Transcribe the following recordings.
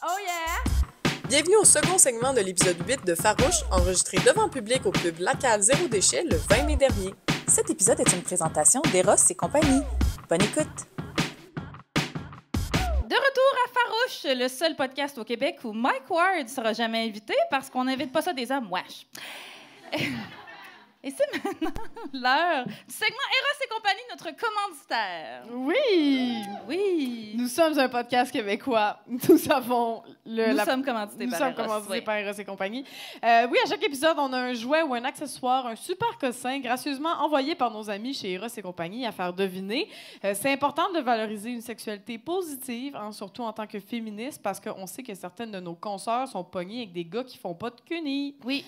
Oh yeah! Bienvenue au second segment de l'épisode 8 de Farouche, enregistré devant public au pub Lacal Zéro Déchet le 20 mai dernier. Cet épisode est une présentation d'Eros et compagnie. Bonne écoute! De retour à Farouche, le seul podcast au Québec où Mike Ward ne sera jamais invité parce qu'on n'invite pas ça des hommes wesh. Et c'est maintenant l'heure du segment Eros et compagnie, notre commanditaire. Oui! Oui! Nous sommes un podcast québécois. Nous sommes commandités par Eros et compagnie. Oui, à chaque épisode, on a un jouet ou un accessoire, un super cossin, gracieusement envoyé par nos amis chez Eros et compagnie à faire deviner. C'est important de valoriser une sexualité positive, hein, surtout en tant que féministe, parce qu'on sait que certaines de nos consoeurs sont pognées avec des gars qui font pas de quenille. Oui.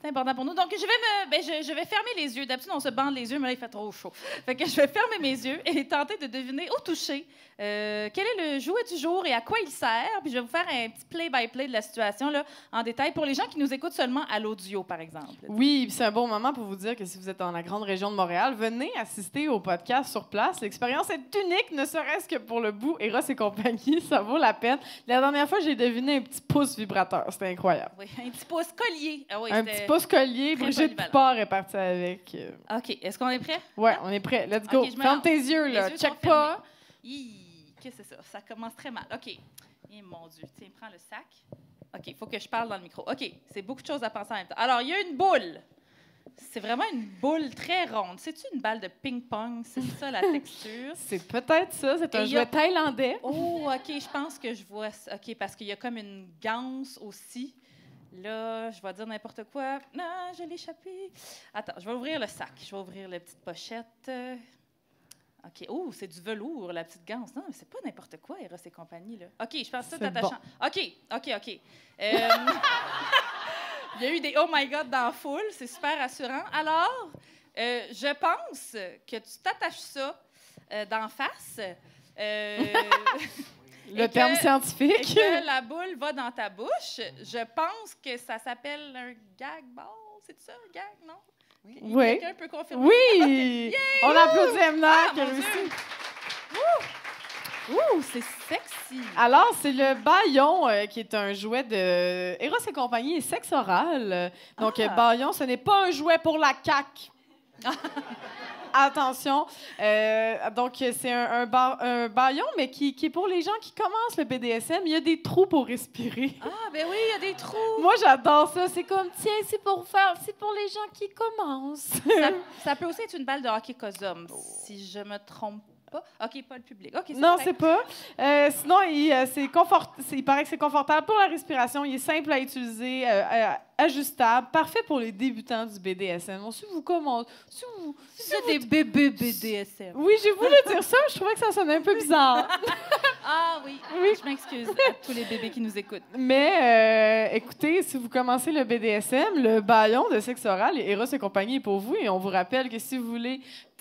C'est important pour nous. Donc, je vais fermer les yeux. D'habitude, on se bande les yeux, mais là, il fait trop chaud. Fait que je vais fermer mes yeux et tenter de deviner au toucher quel est le jouet du jour et à quoi il sert. Puis je vais vous faire un petit play-by-play de la situation là, en détail pour les gens qui nous écoutent seulement à l'audio, par exemple. Oui, c'est un bon moment pour vous dire que si vous êtes dans la grande région de Montréal, venez assister au podcast sur place. L'expérience est unique, ne serait-ce que pour le bout Eros et compagnie. Ça vaut la peine. La dernière fois, j'ai deviné un petit pouce vibrateur. C'était incroyable. Oui, un petit pouce collier. Ah oui, un petit pouce collier. Brigitte Poupard est partie avec. OK. Est-ce qu'on est prêt? Oui, on est prêt. Let's go. Okay, ferme tes yeux, là. Check pas. Qu'est-ce que c'est ça? Ça commence très mal. OK. Mon Dieu. Tiens, prends le sac. OK, il faut que je parle dans le micro. OK, c'est beaucoup de choses à penser en même temps. Alors, il y a une boule. C'est vraiment une boule très ronde. C'est-tu une balle de ping-pong? C'est ça, la texture? C'est peut-être ça. C'est un jouet thaïlandais. Oh, OK, je pense que je vois ça. OK, parce qu'il y a comme une ganse aussi. Là, je vais dire n'importe quoi. Non, je l'ai échappé. Attends, je vais ouvrir le sac. Je vais ouvrir la petite pochette. OK. Oh, c'est du velours, la petite ganse. Non, mais c'est pas n'importe quoi, Eros et compagnie, là. OK, je pense que c'est attachant. Bon. OK. Il y a eu des « Oh my God » dans la foule. C'est super rassurant. Alors, je pense que tu t'attaches ça d'en face. Le terme scientifique. Et que la boule va dans ta bouche. Je pense que ça s'appelle un gag ball. C'est ça, un gag, non? Oui. Quelqu'un peut confirmer? Oui! On applaudit Emna qui a réussi. Ouh, c'est sexy! Alors, c'est le bâillon qui est un jouet de Eros et compagnie et sexe oral. Donc, bâillon, ce n'est pas un jouet pour la CAQ. Attention. Donc, c'est un bâillon, mais qui est pour les gens qui commencent le BDSM. Il y a des trous pour respirer. Ah, ben oui, il y a des trous. Moi, j'adore ça. C'est comme, tiens, c'est pour les gens qui commencent. Ça peut aussi être une balle de hockey cosum, si je me trompe pas. OK, pas le public. Okay, non, c'est pas. Sinon, il paraît que c'est confortable pour la respiration. Il est simple à utiliser, ajustable, parfait pour les débutants du BDSM. Donc, si c'est des bébés BDSM. Oui, j'ai voulu dire ça. Je trouvais que ça sonnait un peu bizarre. Ah oui, je m'excuse à tous les bébés qui nous écoutent. Mais écoutez, si vous commencez le BDSM, le bâillon de sexe oral et Eros et compagnie est pour vous. Et on vous rappelle que si vous voulez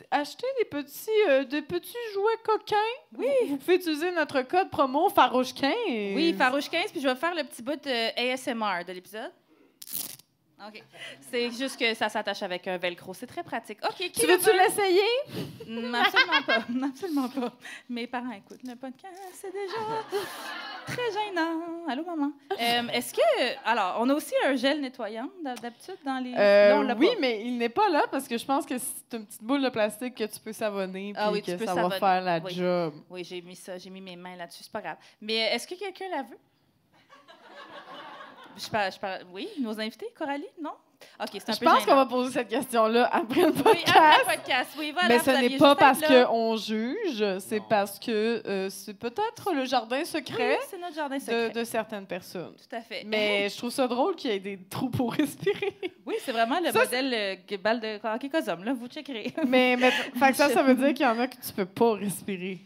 acheter des petits jouets coquins, vous pouvez utiliser notre code promo Farouche15. Oui, Farouche15, puis je vais faire le petit bout de ASMR de l'épisode. OK. C'est juste que ça s'attache avec un velcro. C'est très pratique. OK. Tu veux-tu l'essayer? Absolument pas. Absolument pas. Mes parents écoutent le podcast. C'est déjà très gênant. Allô, maman? Est-ce que... Alors, on a aussi un gel nettoyant d'habitude dans les... Non, oui, mais il n'est pas là parce que je pense que c'est une petite boule de plastique que tu peux savonner puis que ça va faire la job. Oui, j'ai mis ça. J'ai mis mes mains là-dessus. C'est pas grave. Mais est-ce que quelqu'un la veut? Oui, nos invités, Coralie, non? OK, c'est un peu Je pense qu'on va poser cette question-là après le podcast. Oui, après le podcast. Oui, voilà, mais ce n'est pas parce qu'on juge, c'est parce que c'est peut-être le jardin secret, c'est notre jardin secret de certaines personnes. Tout à fait. Mais je trouve ça drôle qu'il y ait des trous pour respirer. Oui, c'est vraiment le modèle balle de hockey cosum, là, vous checkerez. mais ça veut dire qu'il y en a que tu peux pas respirer.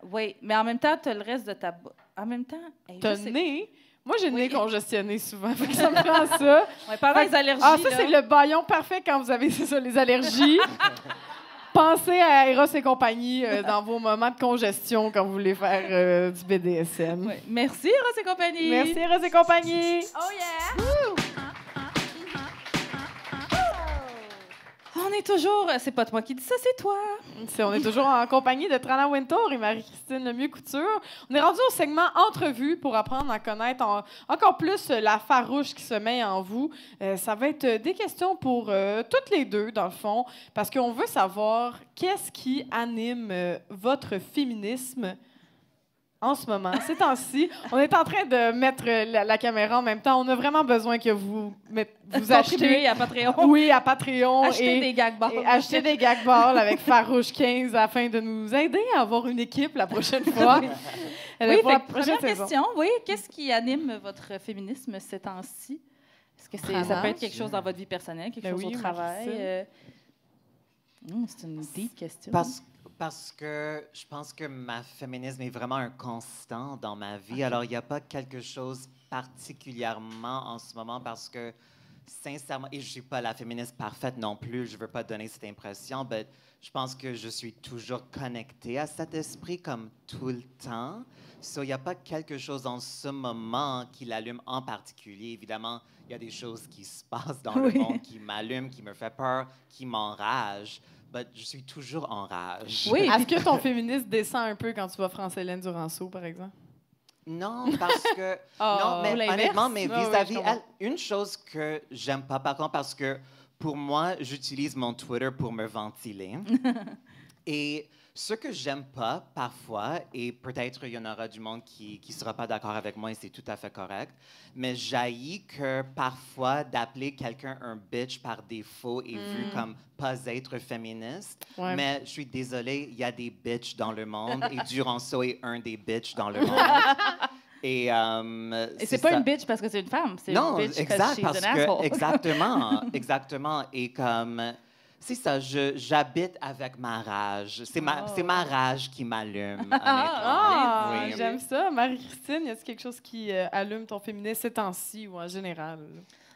Oui, mais en même temps, tu as le reste de ta bouche. En même temps... T'as le nez... Moi, j'ai le nez congestionné souvent, fait que ça me prend ça. Ouais, pendant les allergies. Ah, ça, c'est le bâillon parfait quand vous avez les allergies. Pensez à Eros et compagnie dans vos moments de congestion quand vous voulez faire du BDSM. Ouais. Merci, Eros et compagnie. Merci, Eros et compagnie. Oh yeah! On est toujours... C'est pas toi qui dis ça, c'est toi. On est toujours en compagnie de Trana Wintour et Marie-Christine Lemieux-Couture. On est rendu au segment entrevue pour apprendre à connaître encore plus la farouche qui se met en vous. Ça va être des questions pour toutes les deux, dans le fond, parce qu'on veut savoir qu'est-ce qui anime votre féminisme en ce moment, ces temps-ci. On est en train de mettre la caméra en même temps. On a vraiment besoin que vous achetez à Patreon. Oui, à Patreon. Acheter des gag balls. Acheter des gag balls avec Farouche 15 afin de nous aider à avoir une équipe la prochaine fois. Première question. Oui, qu'est-ce qui anime votre féminisme ces temps-ci? Est-ce que ça peut être quelque chose dans votre vie personnelle, quelque chose au travail? C'est une deep question. Parce que je pense que ma féminisme est vraiment un constant dans ma vie. Okay. Alors, il n'y a pas quelque chose particulièrement en ce moment parce que, sincèrement, et je ne suis pas la féministe parfaite non plus, je ne veux pas donner cette impression, mais je pense que je suis toujours connectée à cet esprit comme tout le temps. Il n'y a pas quelque chose en ce moment qui l'allume en particulier. Évidemment, il y a des choses qui se passent dans le monde qui m'allument, qui me font peur, qui m'enragent. Je suis toujours en rage. Oui. Est-ce que ton féminisme descend un peu quand tu vois France-Hélène Duranceau, par exemple? Non, parce que... non, mais honnêtement, mais vis-à-vis elle, une chose que j'aime pas, par contre, parce que pour moi, j'utilise mon Twitter pour me ventiler. Et ce que j'aime pas, parfois, et peut-être il y en aura du monde qui sera pas d'accord avec moi et c'est tout à fait correct, mais j'haïs que parfois d'appeler quelqu'un un bitch par défaut est vu comme pas être féministe. Ouais. Mais je suis désolée, il y a des bitches dans le monde et Duranceau est un des bitches dans le monde. Et c'est pas une bitch parce que c'est une femme, c'est une bitch parce que exactement. Et comme... C'est ça, j'habite avec ma rage. C'est ma rage qui m'allume. Oui. J'aime ça. Marie-Christine, y a-t-il quelque chose qui allume ton féminisme ces temps-ci ou en général?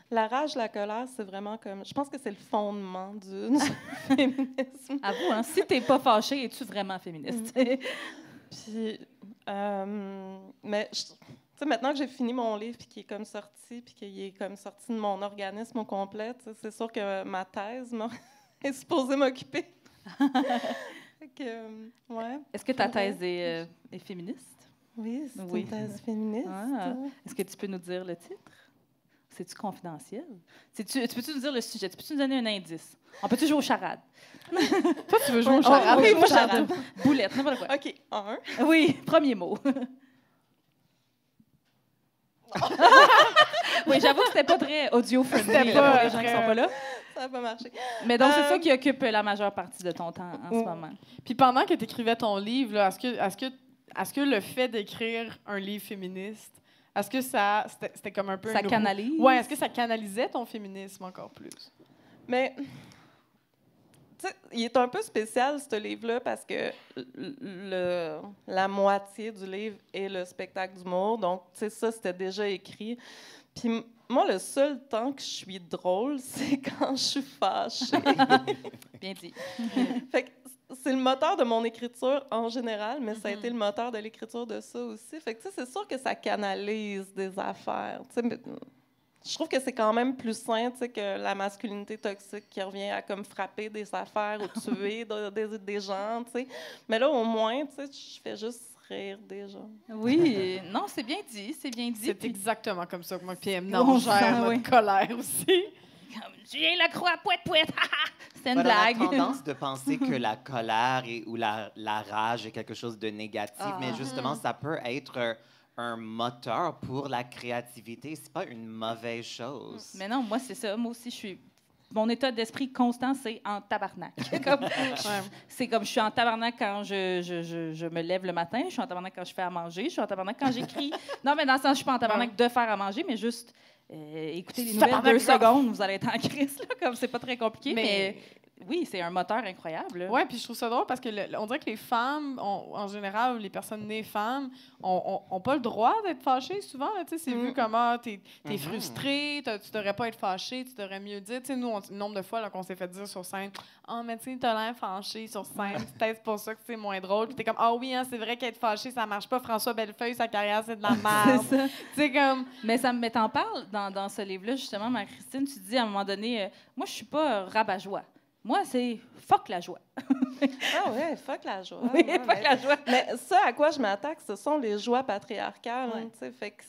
La rage, la colère, c'est vraiment comme... Je pense que c'est le fondement du féminisme. Avoue, hein? Si t'es pas fâchée, es-tu vraiment féministe? Puis, mais... maintenant que j'ai fini mon livre puis qu'il est comme sorti puis qu'il est comme sorti de mon organisme au complet, c'est sûr que ma thèse est supposée m'occuper. Ouais. Est-ce que ta thèse est féministe? Oui, c'est une thèse féministe. Est-ce que tu peux nous dire le titre? C'est-tu confidentiel? Tu peux-tu nous dire le sujet? Tu peux-tu nous donner un indice? On peut-tu jouer aux charades? Toi, tu veux jouer aux charades? Oui, moi, charade. Boulette, n'importe quoi. OK, un. Oui, premier mot. Oui, j'avoue que c'était pas très audio-friendly pour les gens qui sont pas là. Ça n'a pas marché. Mais donc, c'est ça qui occupe la majeure partie de ton temps en ce moment. Puis pendant que tu écrivais ton livre, là, est-ce que le fait d'écrire un livre féministe, est-ce que c'était comme un peu... Ça canalise? Oui, est-ce que ça canalisait ton féminisme encore plus? Mais... il est un peu spécial, ce livre-là, parce que la moitié du livre est le spectacle d'humour. Donc, ça, c'était déjà écrit. Puis moi, le seul temps que je suis drôle, c'est quand je suis fâchée. Bien dit. Fait que c'est le moteur de mon écriture en général, mais ça a été le moteur de l'écriture de ça aussi. Fait que, c'est sûr que ça canalise des affaires. Je trouve que c'est quand même plus sain que la masculinité toxique qui revient à comme frapper des affaires ou tuer des gens. T'sais. Mais là, au moins, je fais juste rire des gens. Oui, non, c'est bien dit, c'est bien dit. C'est exactement comme ça que moi, puis on gère notre colère aussi. Comme Julien Lacroix, pouette. C'est une blague. On a tendance de penser que la colère ou la rage est quelque chose de négatif, mais justement, ça peut être... un moteur pour la créativité. C'est pas une mauvaise chose. Mais non, moi, c'est ça. Moi aussi, je suis... Mon état d'esprit constant, c'est en tabarnak. C'est comme je suis en tabarnak quand je me lève le matin, je suis en tabarnak quand je fais à manger, je suis en tabarnak quand j'écris. Non, mais dans le sens, je suis pas en tabarnak de faire à manger, mais juste écouter les nouvelles 2 secondes, vous allez être en crise. Là, comme c'est pas très compliqué, mais oui, c'est un moteur incroyable. Oui, puis je trouve ça drôle parce que on dirait que les femmes, en général, les personnes nées femmes, ont pas le droit d'être fâchées souvent. C'est vu comme t'es frustrée, tu devrais pas être fâchée, tu devrais mieux dire. Nous, le nombre de fois là, qu'on s'est fait dire sur scène, mais tu sais, t'as l'air fâchée sur scène, c'est peut-être pour ça que c'est moins drôle. Puis t'es comme, oui, hein, c'est vrai qu'être fâchée, ça marche pas. François Bellefeuille, sa carrière, c'est de la merde. C'est comme... Mais t'en parles dans ce livre-là, justement, Marie-Christine, tu dis à un moment donné, moi, je suis pas rabat-joie. Moi, c'est fuck la joie. Ah ouais, fuck la joie. Oui, fuck la joie. Mais ça, à quoi je m'attaque, ce sont les joies patriarcales. Fait que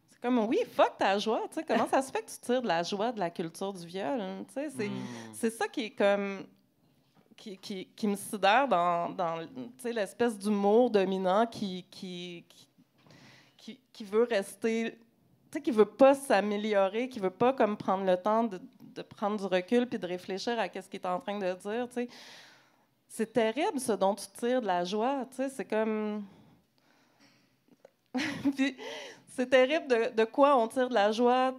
c'est comme, oui, fuck ta joie. Comment ça se fait que tu tires de la joie de la culture du viol? C'est ça qui est comme... Qui me sidère dans l'espèce d'humour dominant qui veut rester... qui veut pas s'améliorer, qui veut pas comme prendre le temps de prendre du recul puis de réfléchir à ce qu'il est en train de dire. C'est terrible, ce dont tu tires de la joie. C'est comme... Puis, c'est terrible de quoi on tire de la joie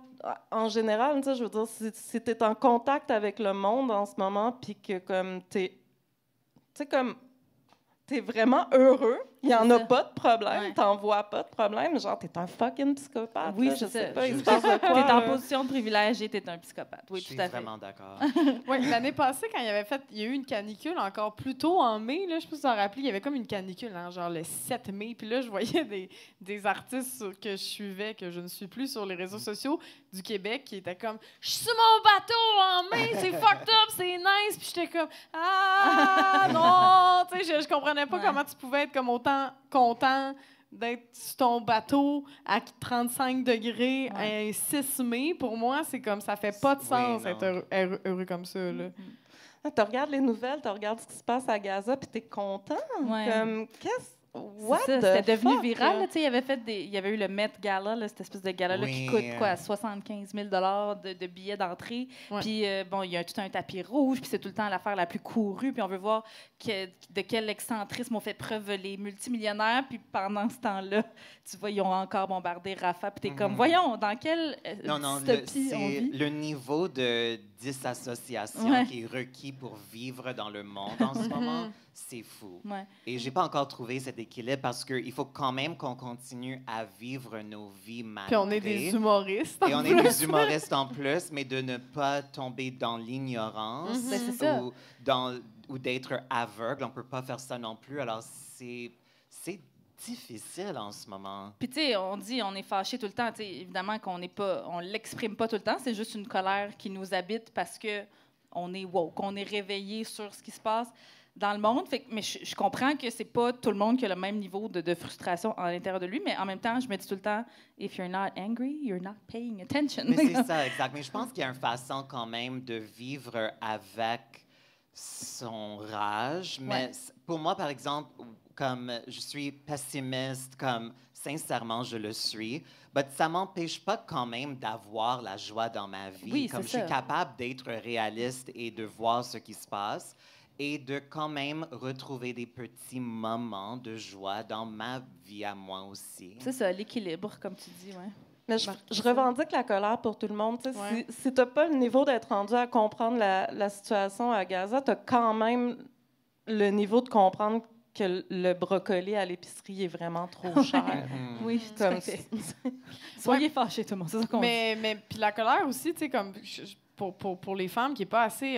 en général. Je veux dire, si tu es en contact avec le monde en ce moment, puis que comme t'es vraiment heureux, il n'y en a pas de problème, t'en vois pas de problème, genre t'es un fucking psychopathe. Oui, là, je sais pas, il se passe de quoi. T'es en position de privilège et t'es un psychopathe. Oui, tout à fait. Je suis vraiment d'accord. Oui, l'année passée, quand il y a eu une canicule encore plus tôt en mai, là, je sais pas si vous en rappelez, il y avait comme une canicule, genre le 7 mai, puis là, je voyais des artistes que je suivais, que je ne suis plus sur les réseaux sociaux du Québec, qui étaient comme « Je suis sur mon bateau en mai, c'est fucked up, c'est nice! » Puis j'étais comme « Ah, non! » Tu sais, je comprenais pas comment tu pouvais être comme autant content d'être sur ton bateau à 35 degrés un 6 mai. Pour moi, c'est comme ça fait pas de sens être heureux comme ça. Là. Tu regardes les nouvelles, tu regardes ce qui se passe à Gaza, puis tu es content. Comme, c'était devenu viral. Il y avait eu le Met Gala, là, cette espèce de gala qui coûte quoi, 75 000 de billets d'entrée. Puis il y a tout un tapis rouge, puis c'est tout le temps l'affaire la plus courue. Puis on veut voir de quel excentrisme ont fait preuve les multimillionnaires. Puis pendant ce temps-là, tu vois, ils ont encore bombardé Rafah. Puis t'es comme, voyons, dans quelle dystopie on vit? Le niveau de disassociation qui est requis pour vivre dans le monde en ce moment, c'est fou. Et j'ai pas encore trouvé cet équilibre parce qu'il faut quand même qu'on continue à vivre nos vies malgré. Puis on est des humoristes. Et on est des humoristes en plus, mais de ne pas tomber dans l'ignorance ou d'être aveugle. On peut pas faire ça non plus. Alors, c'est difficile en ce moment. Puis, tu sais, on dit on est fâché tout le temps. Tu sais, évidemment on l'exprime pas tout le temps. C'est juste une colère qui nous habite parce que on est woke, on est réveillé sur ce qui se passe dans le monde. Mais je comprends que c'est pas tout le monde qui a le même niveau de frustration à l'intérieur de lui, mais en même temps, je me dis tout le temps, if you're not angry, you're not paying attention. Mais c'est ça, exact. Mais je pense qu'il y a une façon quand même de vivre avec son rage. Mais pour moi, par exemple, comme je suis pessimiste, comme sincèrement je le suis, mais ça m'empêche pas quand même d'avoir la joie dans ma vie. Oui, comme je suis capable d'être réaliste et de voir ce qui se passe et de quand même retrouver des petits moments de joie dans ma vie à moi aussi. C'est ça, l'équilibre, comme tu dis, Mais je revendique la colère pour tout le monde. Si tu n'as pas le niveau d'être rendu à comprendre la situation à Gaza, tu as quand même le niveau de comprendre que le brocoli à l'épicerie est vraiment trop cher. Oui, comme ça. Soyez fâchés, tout le monde. C'est ça qu'on dit. Mais puis la colère aussi, tu sais, comme pour les femmes, qui est pas assez...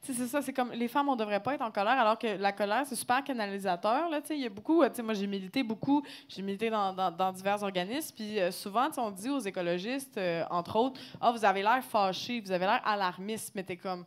tu sais, c'est ça, c'est comme les femmes, on devrait pas être en colère, alors que la colère, c'est super canalisateur, là, tu sais. Il y a beaucoup... tu sais, moi, j'ai milité dans divers organismes, puis souvent, tu sais, on dit aux écologistes, entre autres, « Ah, vous avez l'air fâchés, vous avez l'air alarmiste. » Mais t'es comme...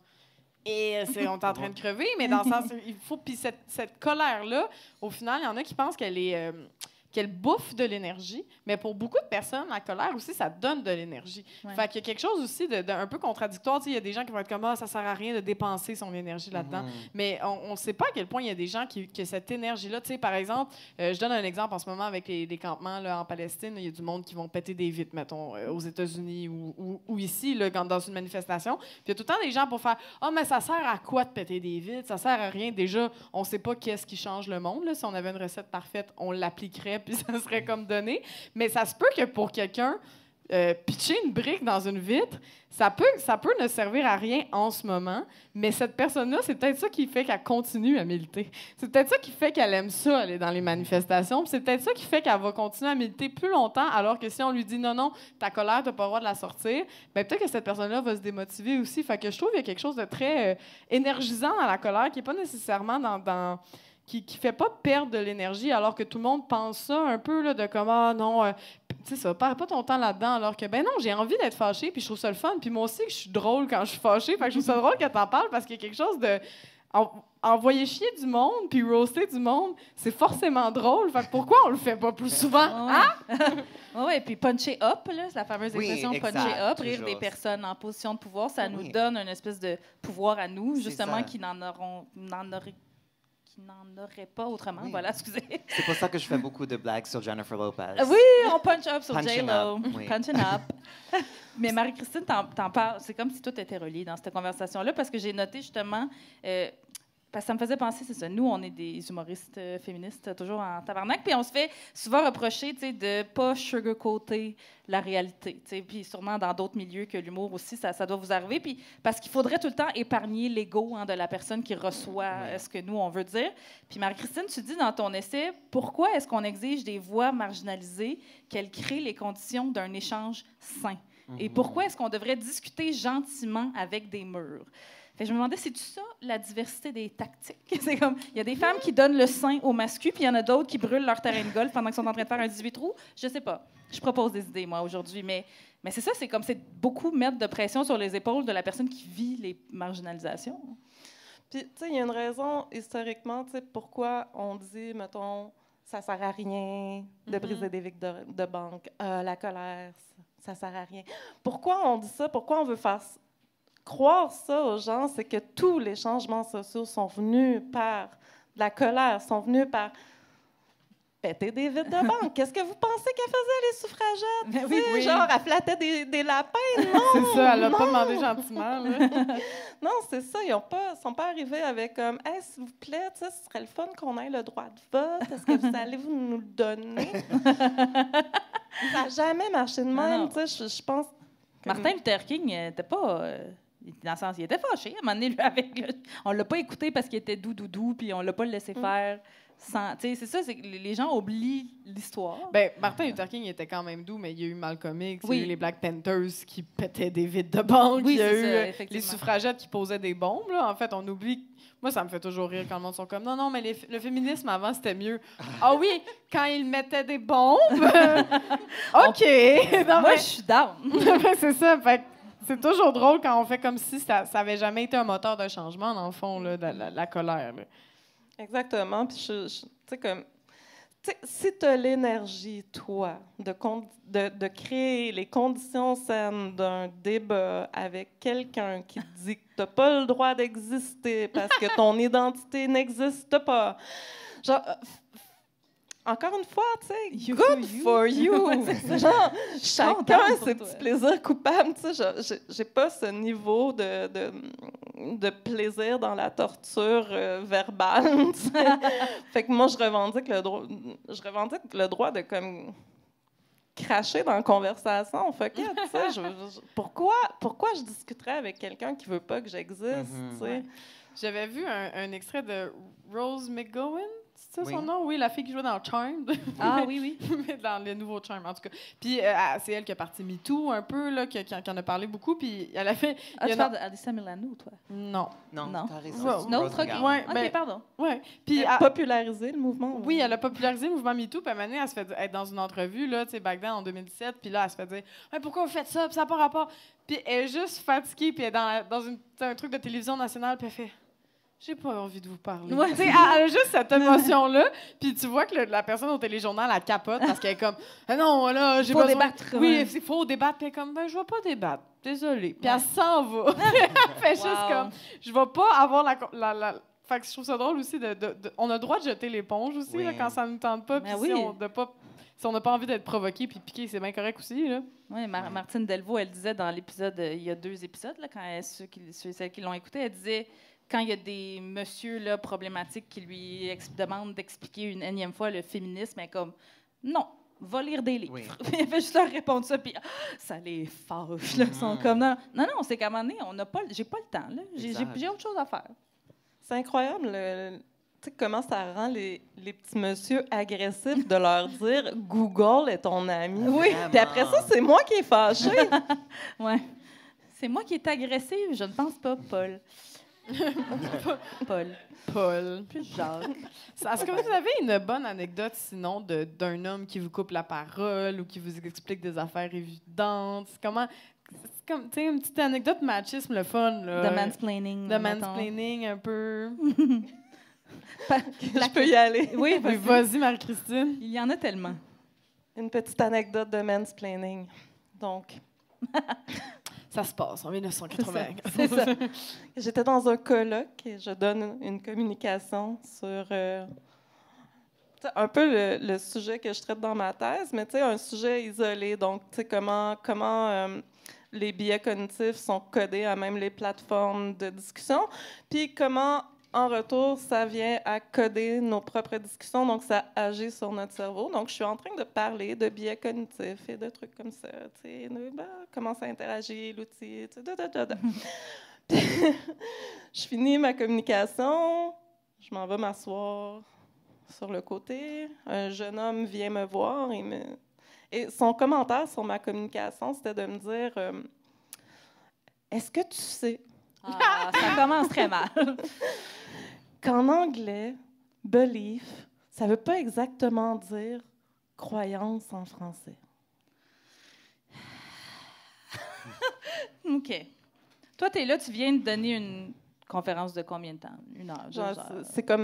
Et on est en train de crever, mais dans le sens, il faut... Puis cette colère-là, au final, il y en a qui pensent qu'elle bouffe de l'énergie, mais pour beaucoup de personnes, la colère aussi, ça donne de l'énergie. Fait qu'il y a quelque chose aussi d'un peu contradictoire. Tu sais, il y a des gens qui vont être comme « Ah, ça sert à rien de dépenser son énergie là-dedans. Mais on ne sait pas à quel point il y a des gens qui cette énergie-là... Tu sais, par exemple, je donne un exemple en ce moment avec les campements là, en Palestine. Il y a du monde qui vont péter des vitres, mettons, aux États-Unis ou ici, là, dans une manifestation. Puis il y a tout le temps des gens pour faire « Ah, mais ça sert à quoi de péter des vitres? Ça sert à rien. Déjà, on ne sait pas qu'est-ce qui change le monde. Là. Si on avait une recette parfaite, on l'appliquerait puis ça serait comme donné. Mais ça se peut que pour quelqu'un, pitcher une brique dans une vitre, ça peut ne servir à rien en ce moment, mais cette personne-là, c'est peut-être ça qui fait qu'elle continue à militer. C'est peut-être ça qui fait qu'elle aime ça, aller dans les manifestations. Puis c'est peut-être ça qui fait qu'elle va continuer à militer plus longtemps, alors que si on lui dit non, ta colère, tu n'as pas le droit de la sortir, bien, peut-être que cette personne-là va se démotiver aussi. Fait que je trouve qu'il y a quelque chose de très énergisant dans la colère, qui n'est pas nécessairement qui fait pas perdre de l'énergie, alors que tout le monde pense ça un peu, là, de comme, ah non, c'est ça, perds pas ton temps là-dedans, alors que, ben non, j'ai envie d'être fâchée, puis je trouve ça le fun, puis moi aussi, que je suis drôle quand je suis fâchée, fait que je trouve ça drôle que t'en parles, parce qu'il y a quelque chose de... Envoyer chier du monde, puis roaster du monde, c'est forcément drôle, fait que pourquoi on le fait pas plus souvent, hein? Oui, puis puncher up, là, c'est la fameuse expression puncher up, rire des personnes en position de pouvoir, ça nous donne une espèce de pouvoir à nous, justement, qui n'en aurait pas autrement. Oui. Voilà, excusez. C'est pour ça que je fais beaucoup de blagues sur Jennifer Lopez. Oui, on punch up sur J-Lo. Oui. Punching up. Mais Marie-Christine, t'en parles. C'est comme si tout était relié dans cette conversation-là, parce que j'ai noté justement... parce que ça me faisait penser, c'est ça. Nous, on est des humoristes féministes, toujours en tabarnak, puis on se fait souvent reprocher, tu sais, de pas sugarcoater la réalité, tu sais, puis sûrement dans d'autres milieux que l'humour aussi, ça doit vous arriver, puis parce qu'il faudrait tout le temps épargner l'ego de la personne qui reçoit ce que nous, on veut dire. Puis Marie-Christine, tu dis dans ton essai, pourquoi est-ce qu'on exige des voix marginalisées qu'elles créent les conditions d'un échange sain? Et pourquoi est-ce qu'on devrait discuter gentiment avec des murs? Fait que je me demandais, c'est-tu ça, la diversité des tactiques? C'est comme, il y a des femmes qui donnent le sein au mascu, puis il y en a d'autres qui brûlent leur terrain de golf pendant qu'ils sont en train de faire un 18 trous. Je sais pas. Je propose des idées, moi, aujourd'hui. Mais c'est ça, c'est comme, c'est beaucoup mettre de pression sur les épaules de la personne qui vit les marginalisations. Puis, tu sais, il y a une raison, historiquement, tu sais, pourquoi on dit, mettons, ça sert à rien de briser des vies de banque, la colère, ça sert à rien. Pourquoi on dit ça? Pourquoi on veut faire ça? Croire ça aux gens, c'est que tous les changements sociaux sont venus par de la colère, sont venus par péter des vitres de banque. Qu'est-ce que vous pensez qu'elle faisait, les suffragettes? Oui. Genre, elle flattait des lapins? Non! C'est ça, elle n'a pas demandé gentiment. Là. Non, c'est ça. Ils ne sont pas arrivés avec comme « Hey, s'il vous plaît, ce serait le fun qu'on ait le droit de vote. Est-ce que vous allez nous le donner? » Ça n'a jamais marché de même. Je pense... Martin Luther King n'était pas... dans le sens, il était fâché. À un moment donné, lui, on l'a pas écouté parce qu'il était doux, puis on l'a pas laissé faire. C'est ça, c'est que les gens oublient l'histoire. Ben, Martin Luther King était quand même doux, mais il y a eu Malcolm X, il y a eu les Black Panthers qui pétaient des vitres de banque, il y a eu les suffragettes qui posaient des bombes. Là. En fait, on oublie... Moi, ça me fait toujours rire quand le monde sont comme « Non, mais le féminisme avant, c'était mieux. » Ah oui, quand ils mettaient des bombes? OK! Non, moi, je suis down. C'est ça, fait que c'est toujours drôle quand on fait comme si ça n'avait jamais été un moteur de changement, dans le fond, là, la colère. Là. Exactement. Puis, tu sais, comme... si tu as l'énergie, toi, de créer les conditions saines d'un débat avec quelqu'un qui te dit que tu n'as pas le droit d'exister parce que ton identité n'existe pas, genre... Encore une fois, tu sais, good for you. Genre, chacun ses petits plaisirs coupables. Tu sais, j'ai pas ce niveau de plaisir dans la torture verbale. Fait que moi, je revendique le droit de comme cracher dans la conversation. Fait que, tu sais, pourquoi je discuterais avec quelqu'un qui veut pas que j'existe, tu sais? Ouais. J'avais vu un extrait de Rose McGowan. C'est ça son nom? Oui, la fille qui jouait dans Charmed. Ah oui. Dans les nouveaux Charmed, en tout cas. Puis c'est elle qui a parti MeToo un peu, là, qui en a parlé beaucoup. Puis elle a fait... tu parles d'Alyssa Milano, toi? Non, t'as raison. OK, pardon. Ouais. Puis elle a popularisé le mouvement. Oui, elle a popularisé le mouvement MeToo. Puis à un moment donné, elle se fait être dans une entrevue, là, tu sais, back then, en 2017. Puis là, elle se fait dire « Pourquoi vous faites ça? Puis ça n'a pas rapport. » Puis elle est juste fatiguée. Puis elle est dans un truc de télévision nationale. Puis elle fait... J'ai pas envie de vous parler. Ouais. Elle a juste cette émotion-là. Puis tu vois que la personne au téléjournal, elle capote parce qu'elle est comme non, là, j'ai besoin... débattre. Oui, il faut débattre. Puis elle est comme je vais pas débattre. Désolée. Puis elle s'en va. Elle fait juste comme je vais pas avoir la... Fait que je trouve ça drôle aussi on a le droit de jeter l'éponge aussi là, quand ça nous tente pas. Puis si on n'a pas envie d'être provoqué puis piqué, c'est bien correct aussi. Là. Oui, Martine Delvaux, elle disait dans l'épisode, il y a 2 épisodes, là, quand celles qui l'ont écouté, elle disait quand il y a des messieurs là, problématiques qui lui demandent d'expliquer une énième fois le féminisme, elle est comme non, va lire des livres. Oui. Elle fait juste leur répondre ça, puis ça les fâche. Là, sont comme non, c'est qu'à un moment donné, j'ai pas le temps. Là. J'ai autre chose à faire. C'est incroyable tu sais, comment ça rend les petits messieurs agressifs de leur dire « Google est ton ami ». Oui. Puis après ça, c'est moi qui est fâchée. Oui. C'est moi qui est agressive, je ne pense pas, Paul. Paul. Puis Jacques. Est-ce que vous avez une bonne anecdote, sinon, d'un homme qui vous coupe la parole ou qui vous explique des affaires évidentes? C'est comme, tu sais, une petite anecdote machisme, le fun, là. De mansplaining. De mansplaining, un peu. Je peux y aller. Oui, vas-y, Marie-Christine. Il y en a tellement. Une petite anecdote de mansplaining. Donc... Ça se passe en 1980. C'est ça. J'étais dans un colloque et je donne une communication sur un peu le sujet que je traite dans ma thèse, mais un sujet isolé. Donc, comment les biais cognitifs sont codés à même les plateformes de discussion, puis comment, en retour, ça vient à coder nos propres discussions, donc ça agit sur notre cerveau. Donc, je suis en train de parler de biais cognitifs et de trucs comme ça, comment ça interagit, l'outil, je finis ma communication, je m'en vais m'asseoir sur le côté. Un jeune homme vient me voir et son commentaire sur ma communication, c'était de me dire « Est-ce que tu sais... » Ça commence très mal. Qu'en anglais, « belief », ça ne veut pas exactement dire « croyance » en français. OK. Toi, tu es là, tu viens de donner une conférence de combien de temps? 1 heure, 2 heures?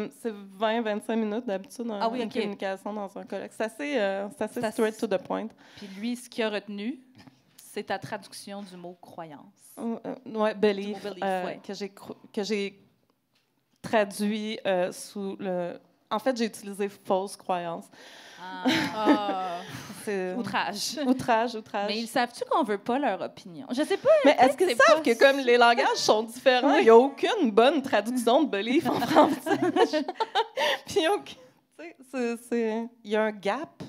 C'est 20-25 minutes d'habitude dans une communication dans un colloque. C'est assez straight to the point. Puis lui, ce qu'il a retenu, c'est ta traduction du mot « croyance ». Oui, « belief », que j'ai traduit sous le... En fait, j'ai utilisé « fausse croyance ». Outrage. Outrage. Mais ils savent-tu qu'on veut pas leur opinion? Je sais pas. Mais est-ce qu'ils savent que comme les langages sont différents, il n'y a aucune bonne traduction de belief en français? Puis il y a un gap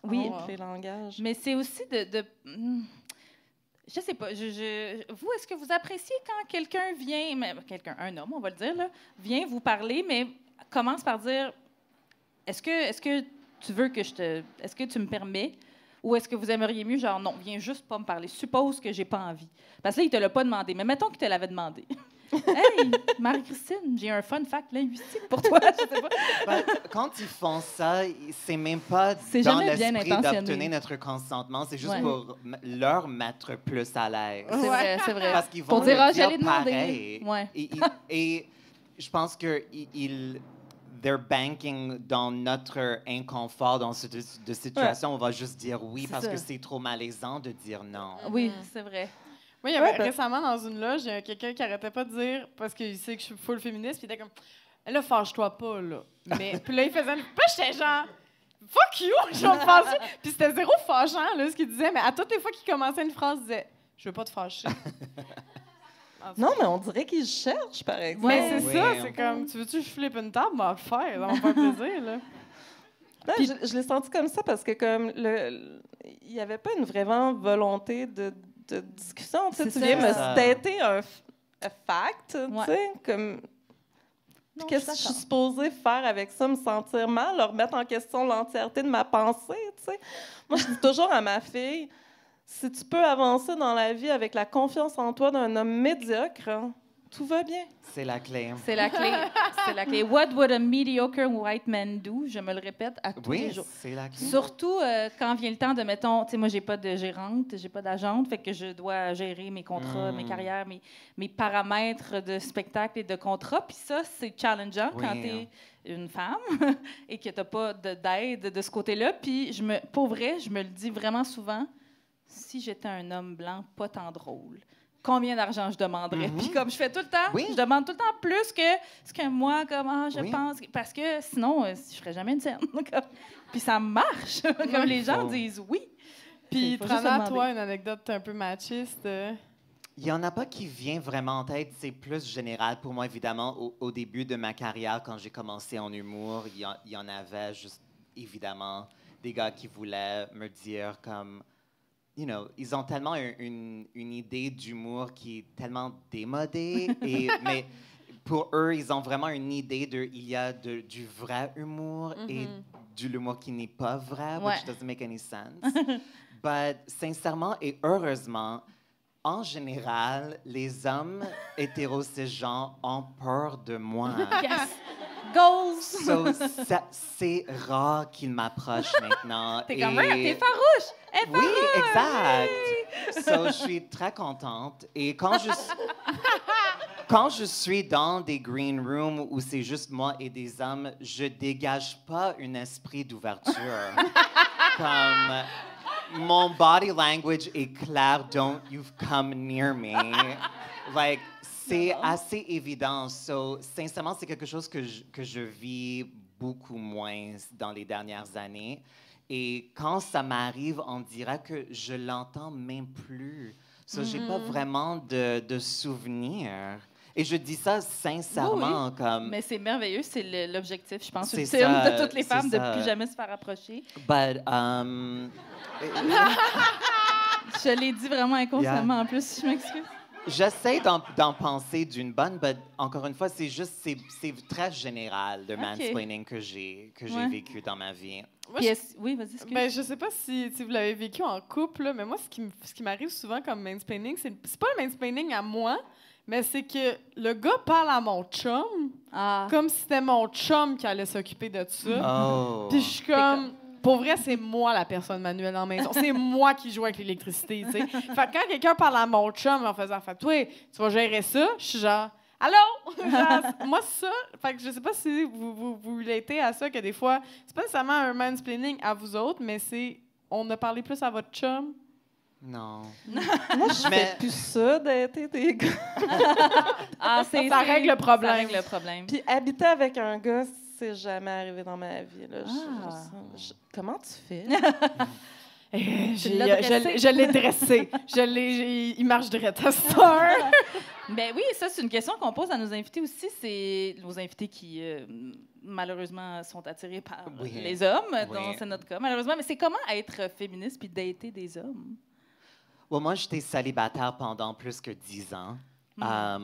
entre les langages. Mais c'est aussi de je sais pas. Vous, est-ce que vous appréciez quand quelqu'un vient, un homme, on va le dire, là, vient vous parler, mais commence par dire est-ce que tu veux que est-ce que tu me permets? Ou est-ce que vous aimeriez mieux, genre, non, viens juste pas me parler. Suppose que j'ai pas envie. Parce que là, il te l'a pas demandé. Mais mettons qu'il te l'avait demandé. Hey, Marie-Christine, j'ai un fun fact linguistique pour toi. Je sais pas. Quand ils font ça, c'est même pas dans l'esprit d'obtenir notre consentement. C'est juste pour leur mettre plus à l'aise. C'est vrai. Parce qu'ils vont le dire pareil. Ouais. Et je pense que they're banking dans notre inconfort dans cette situation. On va juste dire oui parce que c'est trop malaisant de dire non. Oui, c'est vrai. Moi, il y avait récemment dans une loge, il y a quelqu'un qui arrêtait pas de dire, parce qu'il sait que je suis full féministe, puis il était comme « Là, fâche-toi pas, là. » Puis là, il faisait une... Puis j'étais genre « Fuck you! » Je vais me fâcher. Puis c'était zéro fâchant, là, ce qu'il disait, mais à toutes les fois qu'il commençait une phrase, il disait « Je veux pas te fâcher. » Non, mais on dirait qu'il cherche, par exemple. Mais c'est ça, c'est comme, tu veux-tu que je flippe une table? On va le faire, ça va me faire plaisir, là. Non, puis, je l'ai senti comme ça parce que comme il n'y avait pas une vraie volonté de discussion. Tu viens me stater un fact, tu sais, comme... Qu'est-ce que je suis supposée faire avec ça? Me sentir mal? Leur remettre en question l'entièreté de ma pensée, tu sais? Moi, je dis toujours à ma fille... Si tu peux avancer dans la vie avec la confiance en toi d'un homme médiocre, hein, tout va bien. C'est la clé. C'est la clé. C'est la clé. What would a mediocre white man do? Je me le répète à tous les jours. C'est la clé. Surtout quand vient le temps de, mettons, tu sais, moi, j'ai pas de gérante, j'ai pas d'agente, fait que je dois gérer mes contrats, mes carrières, mes paramètres de spectacle et de contrat. Puis ça, c'est challengeant quand tu es une femme et que tu n'as pas d'aide de ce côté-là. Puis, pour vrai, je me le dis vraiment souvent, si j'étais un homme blanc, pas tant drôle, combien d'argent je demanderais? Puis comme je fais tout le temps, je demande tout le temps plus que ce que moi, comment je pense. Parce que sinon, je ferais jamais une scène. Puis ça marche. Comme les gens disent oui. Puis, Trana, toi, une anecdote un peu machiste? Il n'y en a pas qui vient vraiment en tête. C'est plus général pour moi, évidemment. Au début de ma carrière, quand j'ai commencé en humour, il y en avait juste, évidemment, des gars qui voulaient me dire comme... You know, ils ont tellement une idée d'humour qui est tellement démodée. Mais pour eux, ils ont vraiment une idée il y a du vrai humour et de l'humour qui n'est pas vrai, which doesn't make any sense. But sincèrement et heureusement, en général, les hommes hétéro-cisgenres ont peur de moi. Yes! Goals! So, c'est rare qu'ils m'approchent maintenant. T'es comme même, t'es farouche! Oui, exact. So, je suis très contente. Et quand je suis dans des green rooms où c'est juste moi et des hommes, je dégage pas un esprit d'ouverture. Comme mon body language est clair, don't you come near me. Like, c'est assez évident. So, sincèrement, c'est quelque chose que je vis beaucoup moins dans les dernières années. Et quand ça m'arrive, on dirait que je l'entends même plus. So, j'ai pas vraiment de souvenirs. Et je dis ça sincèrement. Oui. Comme... Mais c'est merveilleux, c'est l'objectif, je pense, ultime de toutes les femmes, de ne plus jamais se faire approcher. But, je l'ai dit vraiment inconsciemment, en plus, je m'excuse. J'essaie d'en penser d'une bonne, mais encore une fois, c'est très général, le mansplaining que j'ai vécu dans ma vie. Moi, oui, vas-y, excuse. Ben, je sais pas si vous l'avez vécu en couple, là, mais moi, ce qui m'arrive souvent comme mansplaining, c'est pas le mansplaining à moi, mais c'est que le gars parle à mon chum comme si c'était mon chum qui allait s'occuper de ça. Oh. Puis je suis comme... Pour vrai, c'est moi la personne manuelle en maison. C'est moi qui joue avec l'électricité, tu sais. Fait que quand quelqu'un parle à mon chum en faisant « Fait toi, tu vas gérer ça », je suis genre « Allô? » Moi, ça... Fait que je sais pas si vous relatez à ça, que des fois, c'est pas nécessairement un mansplaining à vous autres, mais c'est... On a parlé plus à votre chum. Non. Moi, je fais plus ça d'être des gars. Ça règle le problème. Ça règle le problème. Puis habiter avec un gars, c'est jamais arrivé dans ma vie. Là. Comment tu fais? Je l'ai dressé. Il marche direct à cette heure. Ben oui, ça, c'est une question qu'on pose à nos invités aussi. C'est nos invités qui, malheureusement, sont attirés par les hommes, dont c'est notre cas, malheureusement. Mais c'est comment être féministe puis dater des hommes? Well, moi, j'étais célibataire pendant plus que 10 ans.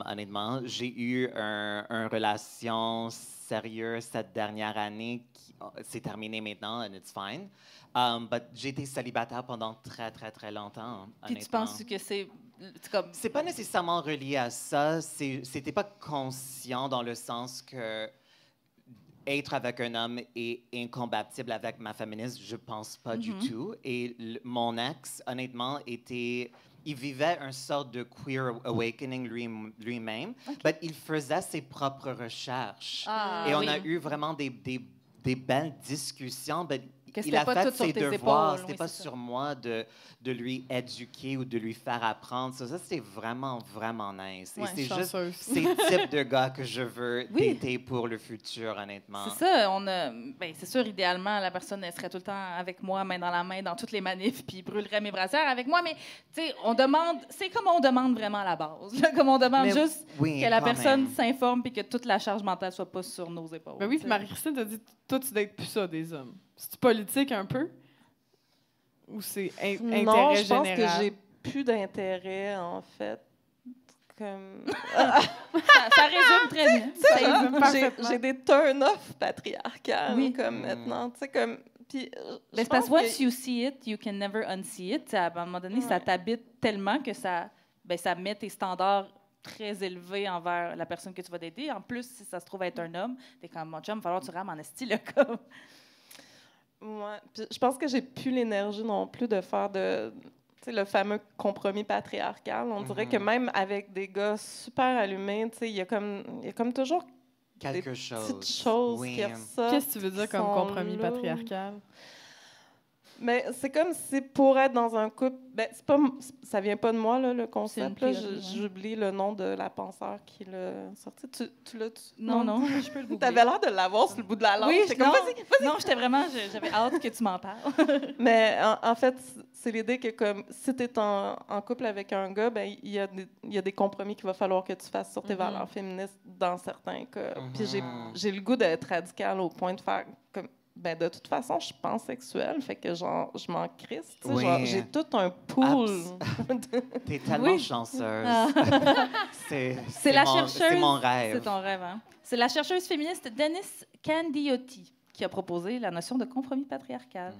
Honnêtement, j'ai eu une relation sérieuse cette dernière année qui s'est terminée maintenant, and it's fine. But j'ai été célibataire pendant très, très, très longtemps. Puis tu penses que c'est comme... C'est pas nécessairement relié à ça. C'était pas conscient dans le sens que être avec un homme est incompatible avec ma féminisme, je pense pas du tout. Et mon ex, honnêtement, il vivait une sorte de queer awakening lui-même, mais il faisait ses propres recherches. Et on a eu vraiment des belles discussions. Il a fait ses devoirs. C'était pas sur moi de lui éduquer ou de lui faire apprendre. Ça c'était vraiment, vraiment nice. Et c'est juste ces types de gars que je veux dater pour le futur, honnêtement. C'est ça. C'est sûr, idéalement, la personne elle serait tout le temps avec moi, main dans la main, dans toutes les manifs, puis brûlerait mes brassières avec moi. Mais, tu sais, c'est comme on demande vraiment à la base. Là, comme on demande juste que la personne s'informe puis que toute la charge mentale soit pas sur nos épaules. Ben oui, puis Marie-Christine t'a dit, toi, tu dates plus ça des hommes. C'est politique un peu? Ou c'est intérêt général? Non, je pense que j'ai plus d'intérêt, en fait. Comme... ça résume très bien. J'ai des turn-off patriarcales, comme maintenant. Tu sais, comme... Puis, c'est parce que once you see it, you can never unsee it. À un moment donné, ça t'habite tellement que ça met tes standards très élevés envers la personne que tu vas dater. En plus, si ça se trouve être un homme, t'es comme, mon chum, il va falloir que tu rames en esti, là, comme... Ouais. Puis je pense que j'ai plus l'énergie non plus de faire le fameux compromis patriarcal. On dirait que même avec des gars super allumés, il y a comme toujours quelque des petites choses qui ressortent. Qu'est-ce que tu veux dire comme compromis patriarcal? Mais c'est comme si pour être dans un couple, ça vient pas de moi là, le concept. Là, j'oublie le nom de la penseur qui l'a sorti. Tu l'as? Non, je peux le googler. T'avais l'air de l'avoir sur le bout de la langue. Oui, comme, non, j'avais hâte que tu m'en parles. Mais en fait, c'est l'idée que comme si tu es en couple avec un gars, il y a des compromis qu'il va falloir que tu fasses sur tes valeurs féministes dans certains cas. Puis j'ai le goût d'être radical au point de faire comme de toute façon, je suis pansexuelle, fait que genre, je m'en crisse. J'ai tout un pool. T'es tellement chanceuse. C'est la chercheuse. C'est mon rêve. C'est ton rêve, hein? C'est la chercheuse féministe Dennis Candiotti qui a proposé la notion de compromis patriarcal.